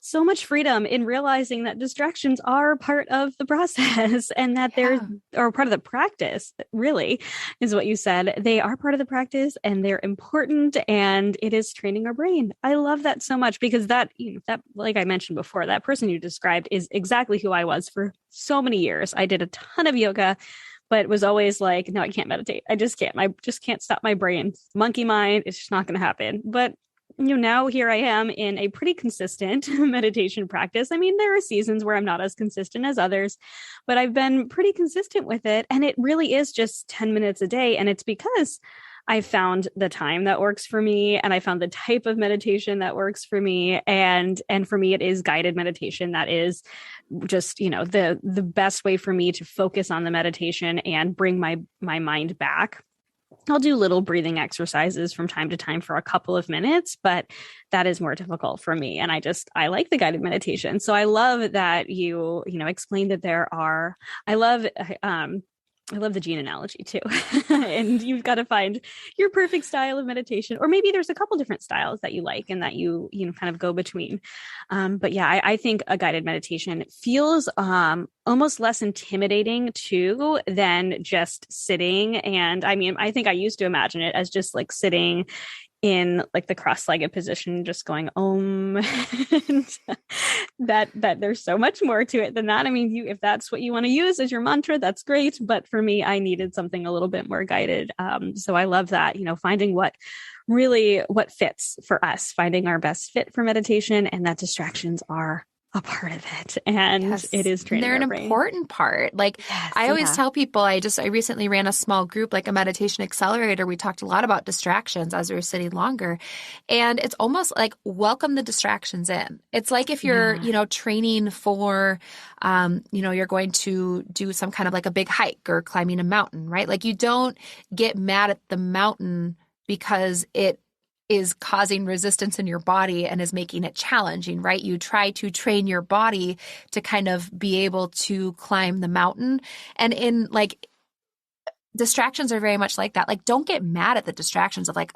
So much freedom in realizing that distractions are part of the process and that they're part of the practice, really, is what you said. They are part of the practice and they're important, and it is training our brain. I love that so much because that, like I mentioned before, that person you described is exactly who I was for so many years. I did a ton of yoga, but was always like, no, I can't meditate. I just can't. I just can't stop my brain. Monkey mind. It's just not going to happen. But now here I am in a pretty consistent meditation practice. I mean, there are seasons where I'm not as consistent as others, but I've been pretty consistent with it. And it really is just 10 minutes a day. And it's because I found the time that works for me, and I found the type of meditation that works for me. And for me, it is guided meditation. That is just, the best way for me to focus on the meditation and bring my mind back. I'll do little breathing exercises from time to time for a couple of minutes, but that is more difficult for me. And I like the guided meditation. So I love that you explained that I love the gene analogy too. And you've got to find your perfect style of meditation, or maybe there's a couple different styles that you like and that you kind of go between. But yeah, I think a guided meditation feels almost less intimidating too than just sitting. And I mean, I think I used to imagine it as just like sitting in like the cross-legged position, just going and that there's so much more to it than that. I mean, if that's what you want to use as your mantra, that's great. But for me, I needed something a little bit more guided. So I love that, finding what fits for us, finding our best fit for meditation, and that distractions are a part of it. And it is training They're our an brain. important part. Like I always tell people, I recently ran a small group, like a meditation accelerator. We talked a lot about distractions as we were sitting longer. And it's almost like welcome the distractions in. It's like if you're, training for, you're going to do some kind of like a big hike or climbing a mountain, right? Like you don't get mad at the mountain because it is causing resistance in your body and is making it challenging, right? You try to train your body to kind of be able to climb the mountain. And in like distractions are very much like that. Like don't get mad at the distractions of like,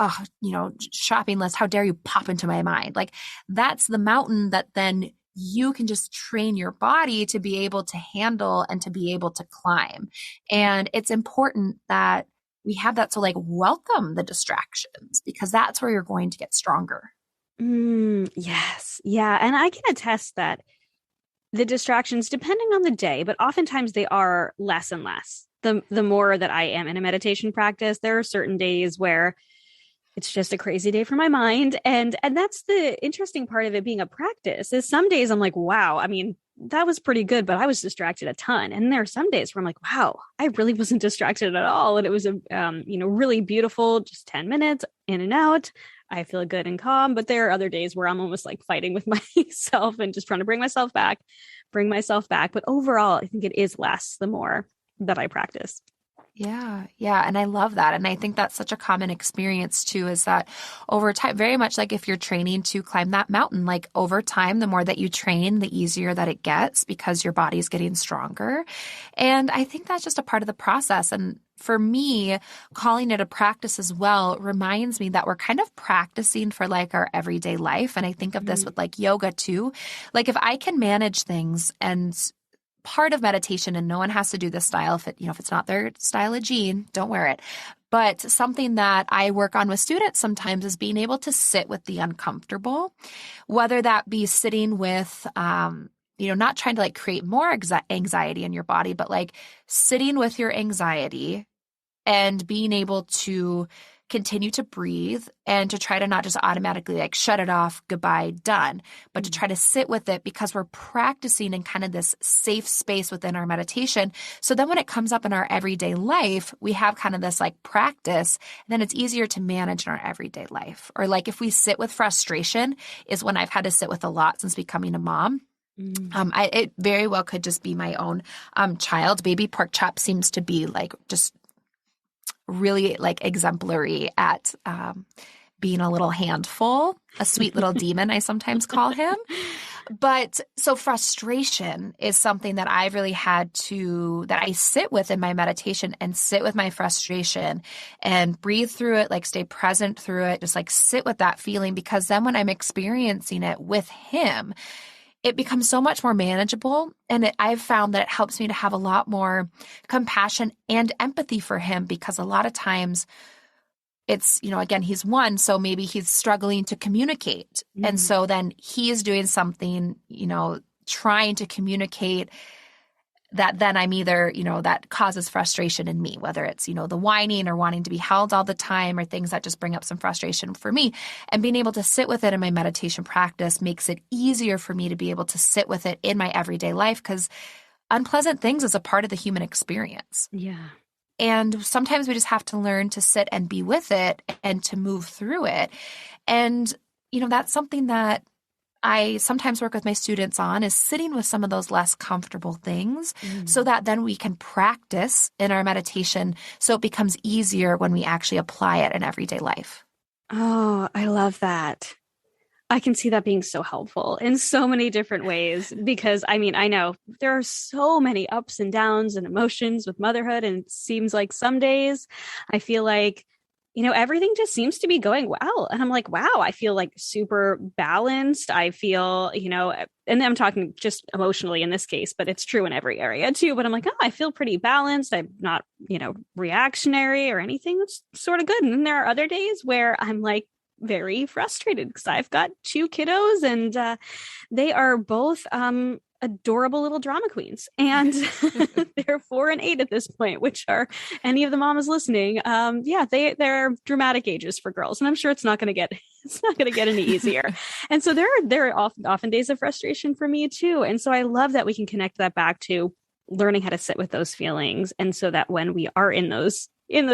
shopping list, how dare you pop into my mind? Like that's the mountain that then you can just train your body to be able to handle and to be able to climb. And it's important that we have that. So like welcome the distractions because that's where you're going to get stronger. Yes. Yeah. And I can attest that the distractions, depending on the day, but oftentimes they are less and less. The more that I am in a meditation practice, there are certain days where it's just a crazy day for my mind. And that's the interesting part of it being a practice is some days I'm like, wow, I mean, that was pretty good, but I was distracted a ton. And there are some days where I'm like, wow, I really wasn't distracted at all. And it was really beautiful, just 10 minutes in and out. I feel good and calm. But there are other days where I'm almost like fighting with myself and just trying to bring myself back. But overall, I think it is less the more that I practice. Yeah. Yeah. And I love that. And I think that's such a common experience too, is that over time, very much like if you're training to climb that mountain, like over time, the more that you train, the easier that it gets because your body's getting stronger. And I think that's just a part of the process. And for me, calling it a practice as well reminds me that we're kind of practicing for like our everyday life. And I think of this with like yoga too. Like if I can manage things, and part of meditation, and no one has to do this style. If it's not their style of jean, don't wear it. But something that I work on with students sometimes is being able to sit with the uncomfortable, whether that be sitting with, not trying to like create more anxiety in your body, but like sitting with your anxiety and being able to continue to breathe and to try to not just automatically like shut it off, goodbye, done, but to try to sit with it because we're practicing in kind of this safe space within our meditation. So then when it comes up in our everyday life, we have kind of this like practice, and then it's easier to manage in our everyday life. Or like if we sit with frustration is when I've had to sit with a lot since becoming a mom. It very well could just be my own child. Baby Pork Chop seems to be like just really like exemplary at being a little handful, a sweet little demon, I sometimes call him. But so frustration is something that I've really that I sit with in my meditation and sit with my frustration and breathe through it, like stay present through it, just like sit with that feeling, because then when I'm experiencing it with him, it becomes so much more manageable. And I've found that it helps me to have a lot more compassion and empathy for him, because a lot of times it's, again, he's one, so maybe he's struggling to communicate. And so then he is doing something, trying to communicate that then I'm either, that causes frustration in me, whether it's, the whining or wanting to be held all the time or things that just bring up some frustration for me. And being able to sit with it in my meditation practice makes it easier for me to be able to sit with it in my everyday life, because unpleasant things is a part of the human experience. Yeah. And sometimes we just have to learn to sit and be with it and to move through it. And, that's something that I sometimes work with my students on, is sitting with some of those less comfortable things so that then we can practice in our meditation so it becomes easier when we actually apply it in everyday life. Oh, I love that. I can see that being so helpful in so many different ways, because I know there are so many ups and downs and emotions with motherhood. And it seems like some days I feel like, everything just seems to be going well. And I'm like, wow, I feel like super balanced. I feel, and I'm talking just emotionally in this case, but it's true in every area too. But I'm like, oh, I feel pretty balanced. I'm not, reactionary or anything. It's sort of good. And then there are other days where I'm like very frustrated because I've got two kiddos and they are both adorable little drama queens, and they're 4 and 8 at this point, which are, any of the mamas listening, they're dramatic ages for girls, and I'm sure it's not going to get any easier. And so there are often days of frustration for me too. And so I love that we can connect that back to learning how to sit with those feelings, and so that when we are in those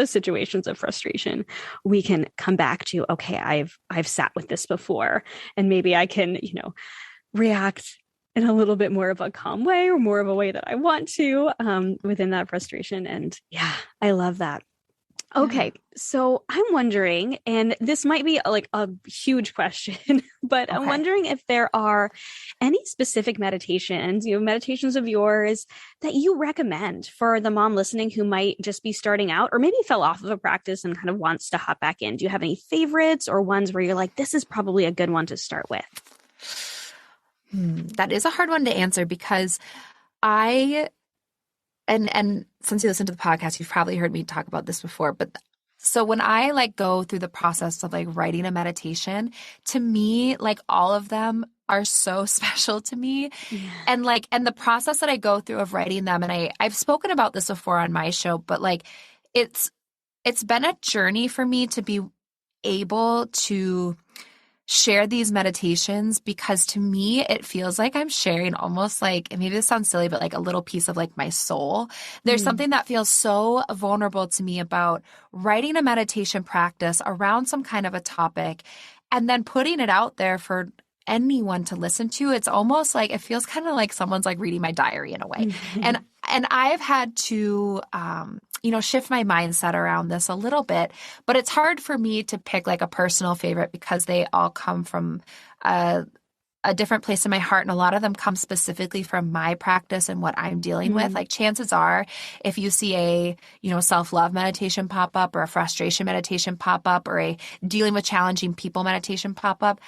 situations of frustration, we can come back to, okay, I've sat with this before, and maybe I can, react in a little bit more of a calm way, or more of a way that I want to, within that frustration. And yeah, I love that. Okay. So I'm wondering, and this might be like a huge question, but okay, I'm wondering if there are any specific meditations, meditations of yours that you recommend for the mom listening who might just be starting out, or maybe fell off of a practice and kind of wants to hop back in. Do you have any favorites, or ones where you're like, this is probably a good one to start with? That is a hard one to answer, because and since you listen to the podcast, you've probably heard me talk about this before, but so when I like go through the process of like writing a meditation, to me, like all of them are so special to me. Yeah. And the process that I go through of writing them, and I've spoken about this before on my show, but like it's been a journey for me to be able to share these meditations, because to me, it feels like I'm sharing almost like, and maybe this sounds silly, but like a little piece of like my soul. There's something that feels so vulnerable to me about writing a meditation practice around some kind of a topic and then putting it out there for anyone to listen to. It's almost like, it feels kind of like someone's like reading my diary in a way. And I've had to, shift my mindset around this a little bit, but it's hard for me to pick like a personal favorite because they all come from a different place in my heart. And a lot of them come specifically from my practice and what I'm dealing with. Like chances are, if you see a, self-love meditation pop up or a frustration meditation pop up or a dealing with challenging people meditation pop up,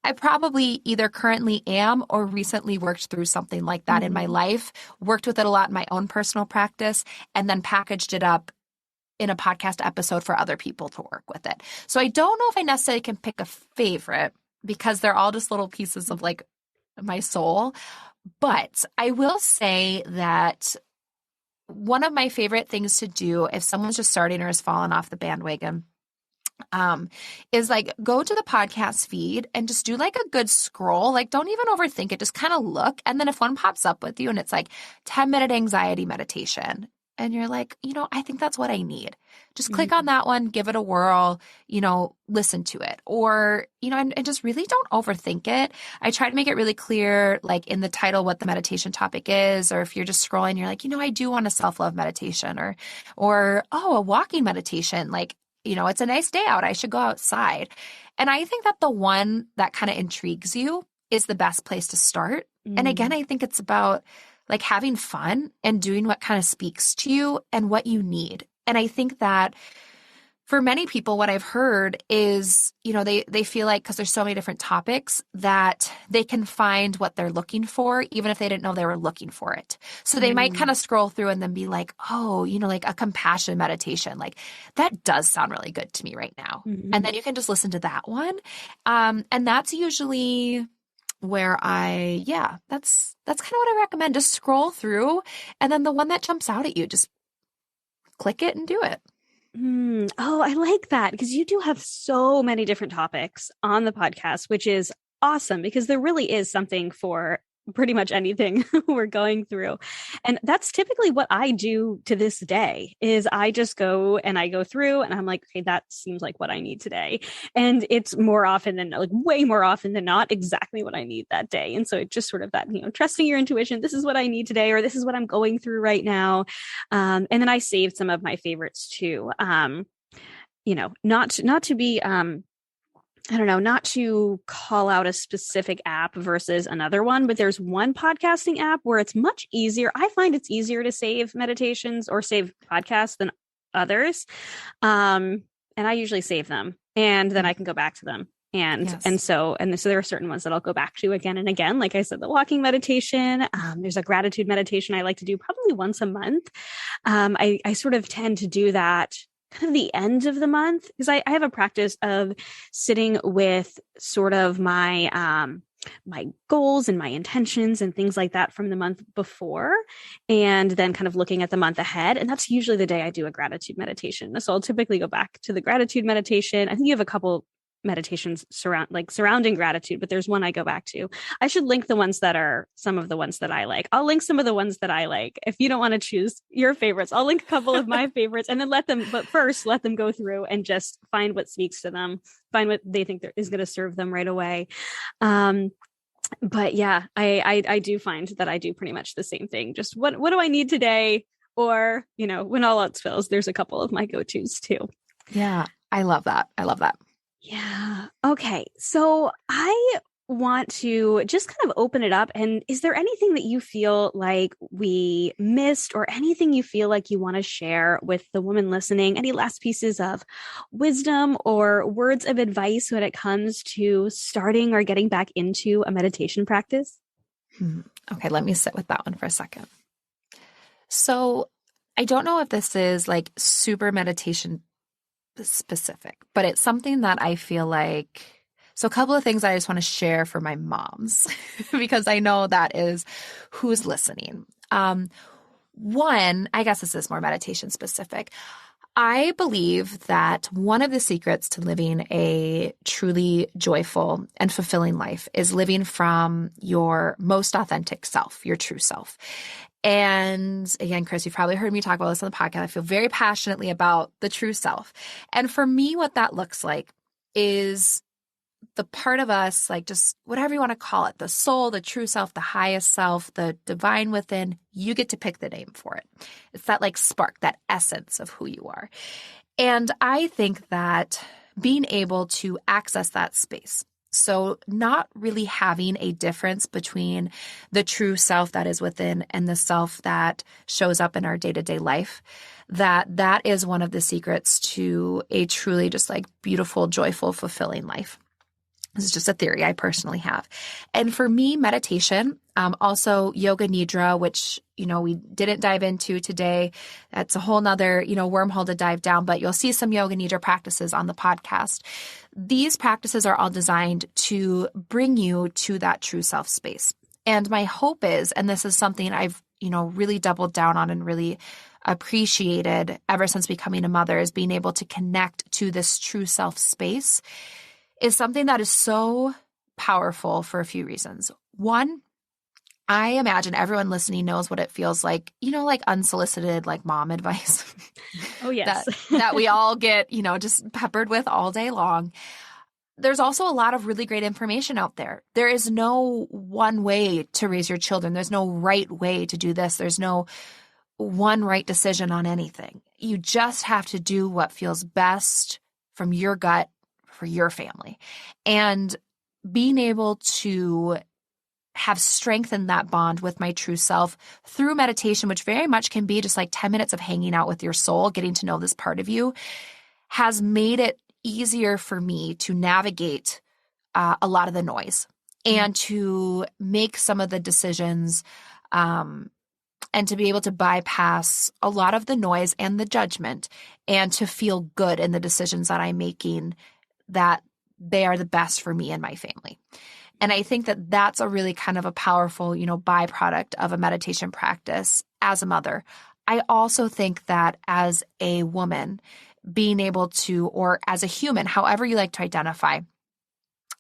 I probably either currently am or recently worked through something like that in my life, worked with it a lot in my own personal practice, and then packaged it up in a podcast episode for other people to work with it. So I don't know if I necessarily can pick a favorite because they're all just little pieces of like my soul. But I will say that one of my favorite things to do if someone's just starting or has fallen off the bandwagon is like go to the podcast feed and just do like a good scroll. Like don't even overthink it. Just kind of look. And then if one pops up with you and it's like 10-minute anxiety meditation and you're like, I think that's what I need. Just click on that one, give it a whirl, listen to it. Or, and just really don't overthink it. I try to make it really clear, like in the title, what the meditation topic is. Or if you're just scrolling, you're like, I do want a self-love meditation or, a walking meditation. Like, it's a nice day out. I should go outside. And I think that the one that kind of intrigues you is the best place to start. And again, I think it's about like having fun and doing what kind of speaks to you and what you need. And I think that for many people, what I've heard is, they feel like because there's so many different topics that they can find what they're looking for, even if they didn't know they were looking for it. So they might kind of scroll through and then be like, oh, like a compassion meditation. Like that does sound really good to me right now. And then you can just listen to that one. And that's usually where that's kind of what I recommend. Just scroll through and then the one that jumps out at you, just click it and do it. Oh, I like that because you do have so many different topics on the podcast, which is awesome because there really is something for pretty much anything we're going through. And that's typically what I do to this day is I just go through and I'm like, okay, that seems like what I need today. And it's more often than like way more often than not exactly what I need that day. And so it's just sort of that, trusting your intuition. This is what I need today, or this is what I'm going through right now. And then I saved some of my favorites too. Not to be, not to call out a specific app versus another one, but there's one podcasting app where it's much easier. I find it's easier to save meditations or save podcasts than others. And I usually save them and then I can go back to them. And so there are certain ones that I'll go back to again and again. Like I said, the walking meditation, there's a gratitude meditation I like to do probably once a month. I sort of tend to do that kind of the end of the month because I have a practice of sitting with sort of my my goals and my intentions and things like that from the month before, and then kind of looking at the month ahead. And that's usually the day I do a gratitude meditation. So I'll typically go back to the gratitude meditation. I think you have a couple meditations surrounding gratitude, but there's one I go back to. I should link the ones that are some of the ones that I like. I'll link some of the ones that I like. If you don't want to choose your favorites, I'll link a couple of my favorites and then let them go through and just find what speaks to them, find what they think is going to serve them right away. But yeah, I do find that I do pretty much the same thing. Just what do I need today? Or, when all else fails, there's a couple of my go-tos too. Yeah. I love that. Yeah. Okay. So I want to just kind of open it up. And is there anything that you feel like we missed or anything you feel like you want to share with the woman listening? Any last pieces of wisdom or words of advice when it comes to starting or getting back into a meditation practice? Okay. Let me sit with that one for a second. So I don't know if this is like super meditation specific, but it's something that I feel like, so a couple of things I just want to share for my moms, because I know that is who's listening. One, I guess this is more meditation specific. I believe that one of the secrets to living a truly joyful and fulfilling life is living from your most authentic self, your true self. And again, Chris, you've probably heard me talk about this on the podcast. I feel very passionately about the true self. And for me, what that looks like is the part of us, like just whatever you want to call it, the soul, the true self, the highest self, the divine within, you get to pick the name for it. It's that like spark, that essence of who you are. And I think that being able to access that space, so not really having a difference between the true self that is within and the self that shows up in our day-to-day life, that is one of the secrets to a truly just like beautiful, joyful, fulfilling life. This is just a theory I personally have. And for me, meditation, also yoga nidra, which, we didn't dive into today. That's a whole nother, wormhole to dive down, but you'll see some yoga nidra practices on the podcast. These practices are all designed to bring you to that true self space. And my hope is, and this is something I've, really doubled down on and really appreciated ever since becoming a mother, is being able to connect to this true self space, is something that is so powerful for a few reasons. One, I imagine everyone listening knows what it feels like, like unsolicited, like mom advice. Oh, yes. that we all get, just peppered with all day long. There's also a lot of really great information out there. There is no one way to raise your children. There's no right way to do this. There's no one right decision on anything. You just have to do what feels best from your gut for your family. And being able to have strengthened that bond with my true self through meditation, which very much can be just like 10 minutes of hanging out with your soul, getting to know this part of you, has made it easier for me to navigate a lot of the noise and to make some of the decisions and to be able to bypass a lot of the noise and the judgment and to feel good in the decisions that I'm making, that they are the best for me and my family. And I think that that's a really kind of a powerful, byproduct of a meditation practice as a mother. I also think that as a woman, being able to, or as a human, however you like to identify,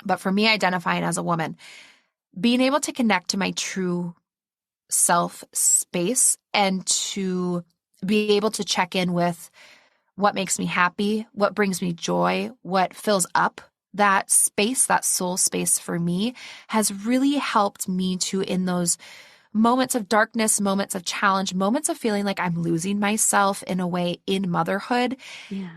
but for me, identifying as a woman, being able to connect to my true self space and to be able to check in with what makes me happy, what brings me joy, what fills up that space, that soul space for me, has really helped me to, in those moments of darkness, moments of challenge, moments of feeling like I'm losing myself in a way in motherhood,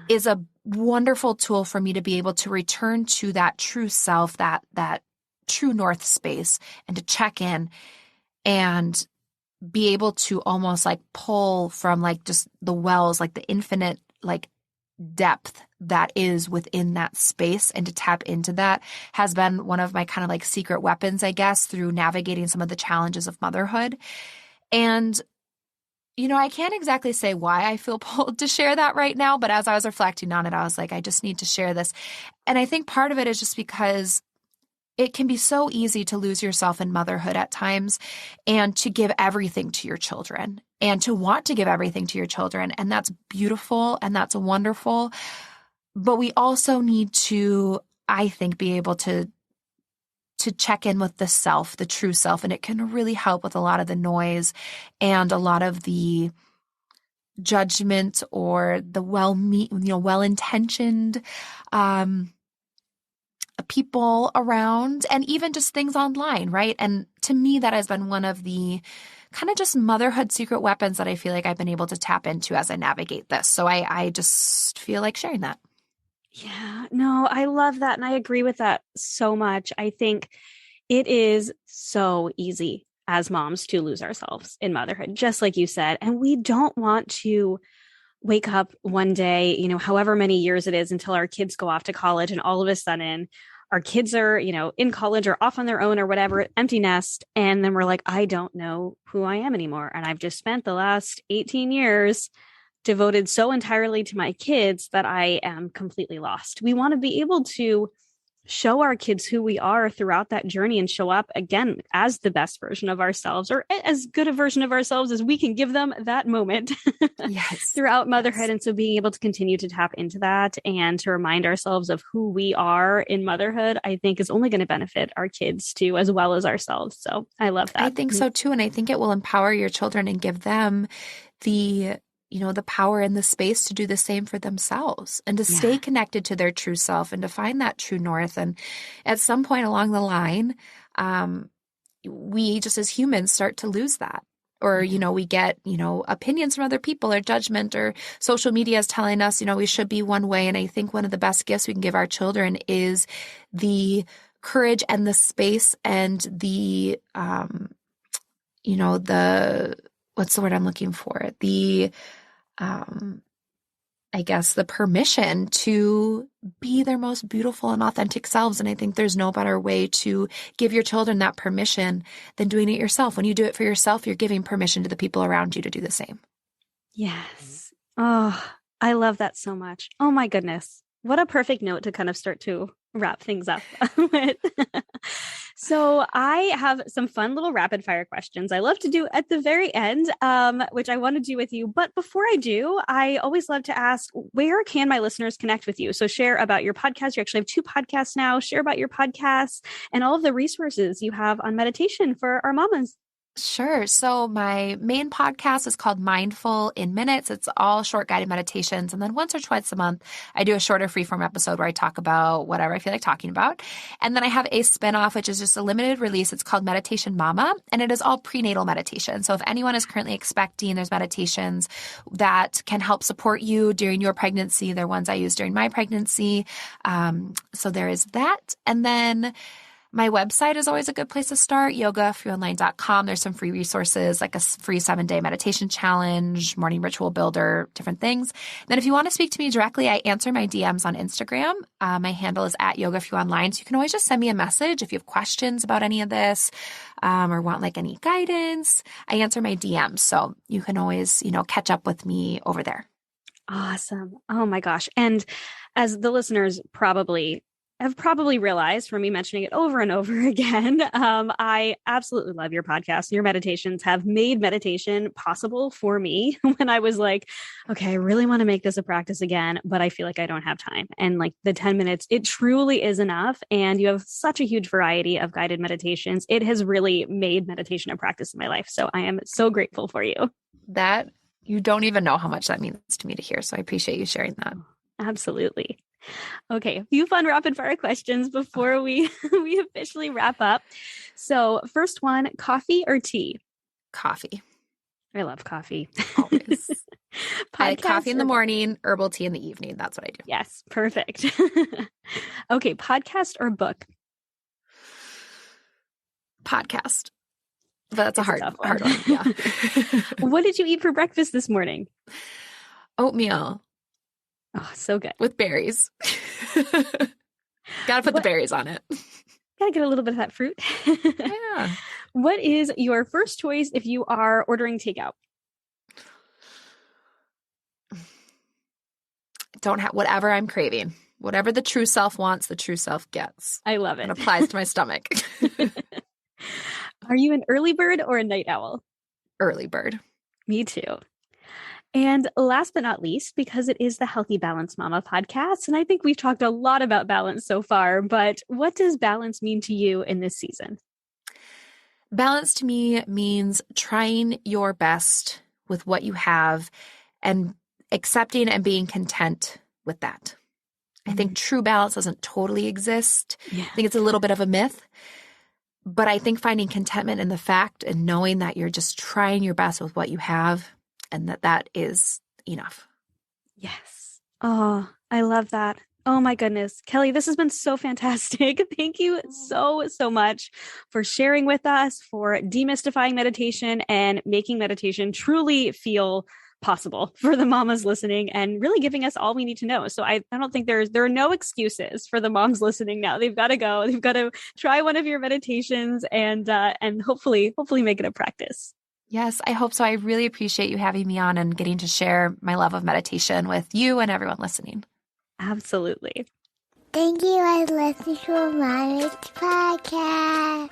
is a wonderful tool for me to be able to return to that true self, that true north space, and to check in and be able to almost like pull from like just the wells, like the infinite like depth that is within that space, and to tap into that has been one of my kind of like secret weapons, I guess, through navigating some of the challenges of motherhood. And, I can't exactly say why I feel pulled to share that right now, but as I was reflecting on it, I was like, I just need to share this. And I think part of it is just because it can be so easy to lose yourself in motherhood at times and to give everything to your children and to want to give everything to your children. And that's beautiful and that's wonderful. But we also need to, I think, be able to check in with the self, the true self. And it can really help with a lot of the noise and a lot of the judgment or the well-intentioned people around, and even just things online, right? And to me, that has been one of the kind of just motherhood secret weapons that I feel like I've been able to tap into as I navigate this. So I just feel like sharing that. Yeah, no, I love that. And I agree with that so much. I think it is so easy as moms to lose ourselves in motherhood, just like you said. And we don't want to wake up one day, however many years it is until our kids go off to college, and all of a sudden our kids are, in college or off on their own or whatever, empty nest. And then we're like, I don't know who I am anymore. And I've just spent the last 18 years devoted so entirely to my kids that I am completely lost. We want to be able to show our kids who we are throughout that journey and show up again as the best version of ourselves, or as good a version of ourselves as we can give them that moment throughout motherhood. Yes. And so being able to continue to tap into that and to remind ourselves of who we are in motherhood, I think is only going to benefit our kids too, as well as ourselves. So I love that. I think so too. And I think it will empower your children and give them the the power and the space to do the same for themselves and to stay connected to their true self and to find that true north. And at some point along the line, we just as humans start to lose that. Or, we get, opinions from other people or judgment, or social media is telling us, we should be one way. And I think one of the best gifts we can give our children is the courage and the space and the, what's the word I'm looking for? The, I guess the permission to be their most beautiful and authentic selves. And I think there's no better way to give your children that permission than doing it yourself. When you do it for yourself, you're giving permission to the people around you to do the same. Yes. Oh, I love that so much. Oh my goodness. What a perfect note to kind of start to wrap things up with. So I have some fun little rapid fire questions I love to do at the very end, which I want to do with you. But before I do, I always love to ask, where can my listeners connect with you? So share about your podcast. You actually have 2 podcasts now. Share about your podcasts and all of the resources you have on meditation for our mamas. Sure. So my main podcast is called Mindful in Minutes. It's all short guided meditations. And then once or twice a month, I do a shorter freeform episode where I talk about whatever I feel like talking about. And then I have a spinoff, which is just a limited release. It's called Meditation Mama, and it is all prenatal meditation. So if anyone is currently expecting, there's meditations that can help support you during your pregnancy. They're ones I used during my pregnancy. So there is that. And then my website is always a good place to start, yogafreeonline.com. There's some free resources like a free 7-day meditation challenge, morning ritual builder, different things. Then if you want to speak to me directly, I answer my DMs on Instagram. My handle is @yogafreeonline. So you can always just send me a message if you have questions about any of this or want like any guidance. I answer my DMs. So you can always, catch up with me over there. Awesome. Oh my gosh. And as the listeners have probably realized from me mentioning it over and over again, I absolutely love your podcast. Your meditations have made meditation possible for me when I was like, okay, I really want to make this a practice again, but I feel like I don't have time. And like the 10 minutes, it truly is enough. And you have such a huge variety of guided meditations. It has really made meditation a practice in my life. So I am so grateful for you. That you don't even know how much that means to me to hear. So I appreciate you sharing that. Absolutely. Okay, a few fun rapid fire questions before we officially wrap up. So first one, coffee or tea? Coffee. I love coffee. Always. I like coffee in the morning, herbal tea in the evening. That's what I do. Yes, perfect. Okay, podcast or book? Podcast. But that's a hard one. Yeah. What did you eat for breakfast this morning? Oatmeal. Oh, so good. With berries. Gotta put the berries on it. Gotta get a little bit of that fruit. Yeah. What is your first choice if you are ordering takeout? Don't have whatever I'm craving. Whatever the true self wants, the true self gets. I love it. It applies to my stomach. Are you an early bird or a night owl? Early bird. Me too. And last but not least, because it is the Healthy Balance Mama podcast, and I think we've talked a lot about balance so far, but what does balance mean to you in this season? Balance to me means trying your best with what you have and accepting and being content with that. I think true balance doesn't totally exist. Yeah. I think it's a little bit of a myth, but I think finding contentment in the fact and knowing that you're just trying your best with what you have and that is enough. Yes. Oh, I love that. Oh my goodness. Kelly, this has been so fantastic. Thank you so much for sharing with us, for demystifying meditation and making meditation truly feel possible for the mamas listening and really giving us all we need to know. So I don't think there are no excuses for the moms listening now. They've got to go. They've got to try one of your meditations and hopefully make it a practice. Yes, I hope so. I really appreciate you having me on and getting to share my love of meditation with you and everyone listening. Absolutely. Thank you. I listened to a Mommy's podcast.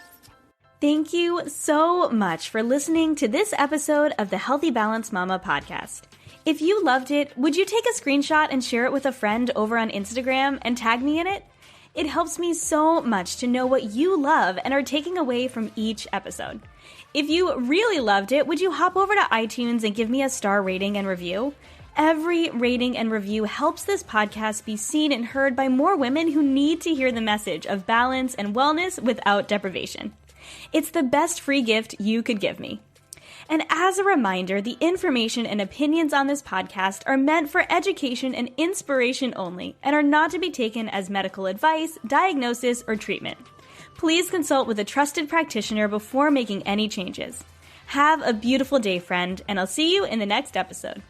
Thank you so much for listening to this episode of the Healthy Balance Mama podcast. If you loved it, would you take a screenshot and share it with a friend over on Instagram and tag me in it? It helps me so much to know what you love and are taking away from each episode. If you really loved it, would you hop over to iTunes and give me a star rating and review? Every rating and review helps this podcast be seen and heard by more women who need to hear the message of balance and wellness without deprivation. It's the best free gift you could give me. And as a reminder, the information and opinions on this podcast are meant for education and inspiration only and are not to be taken as medical advice, diagnosis, or treatment. Please consult with a trusted practitioner before making any changes. Have a beautiful day, friend, and I'll see you in the next episode.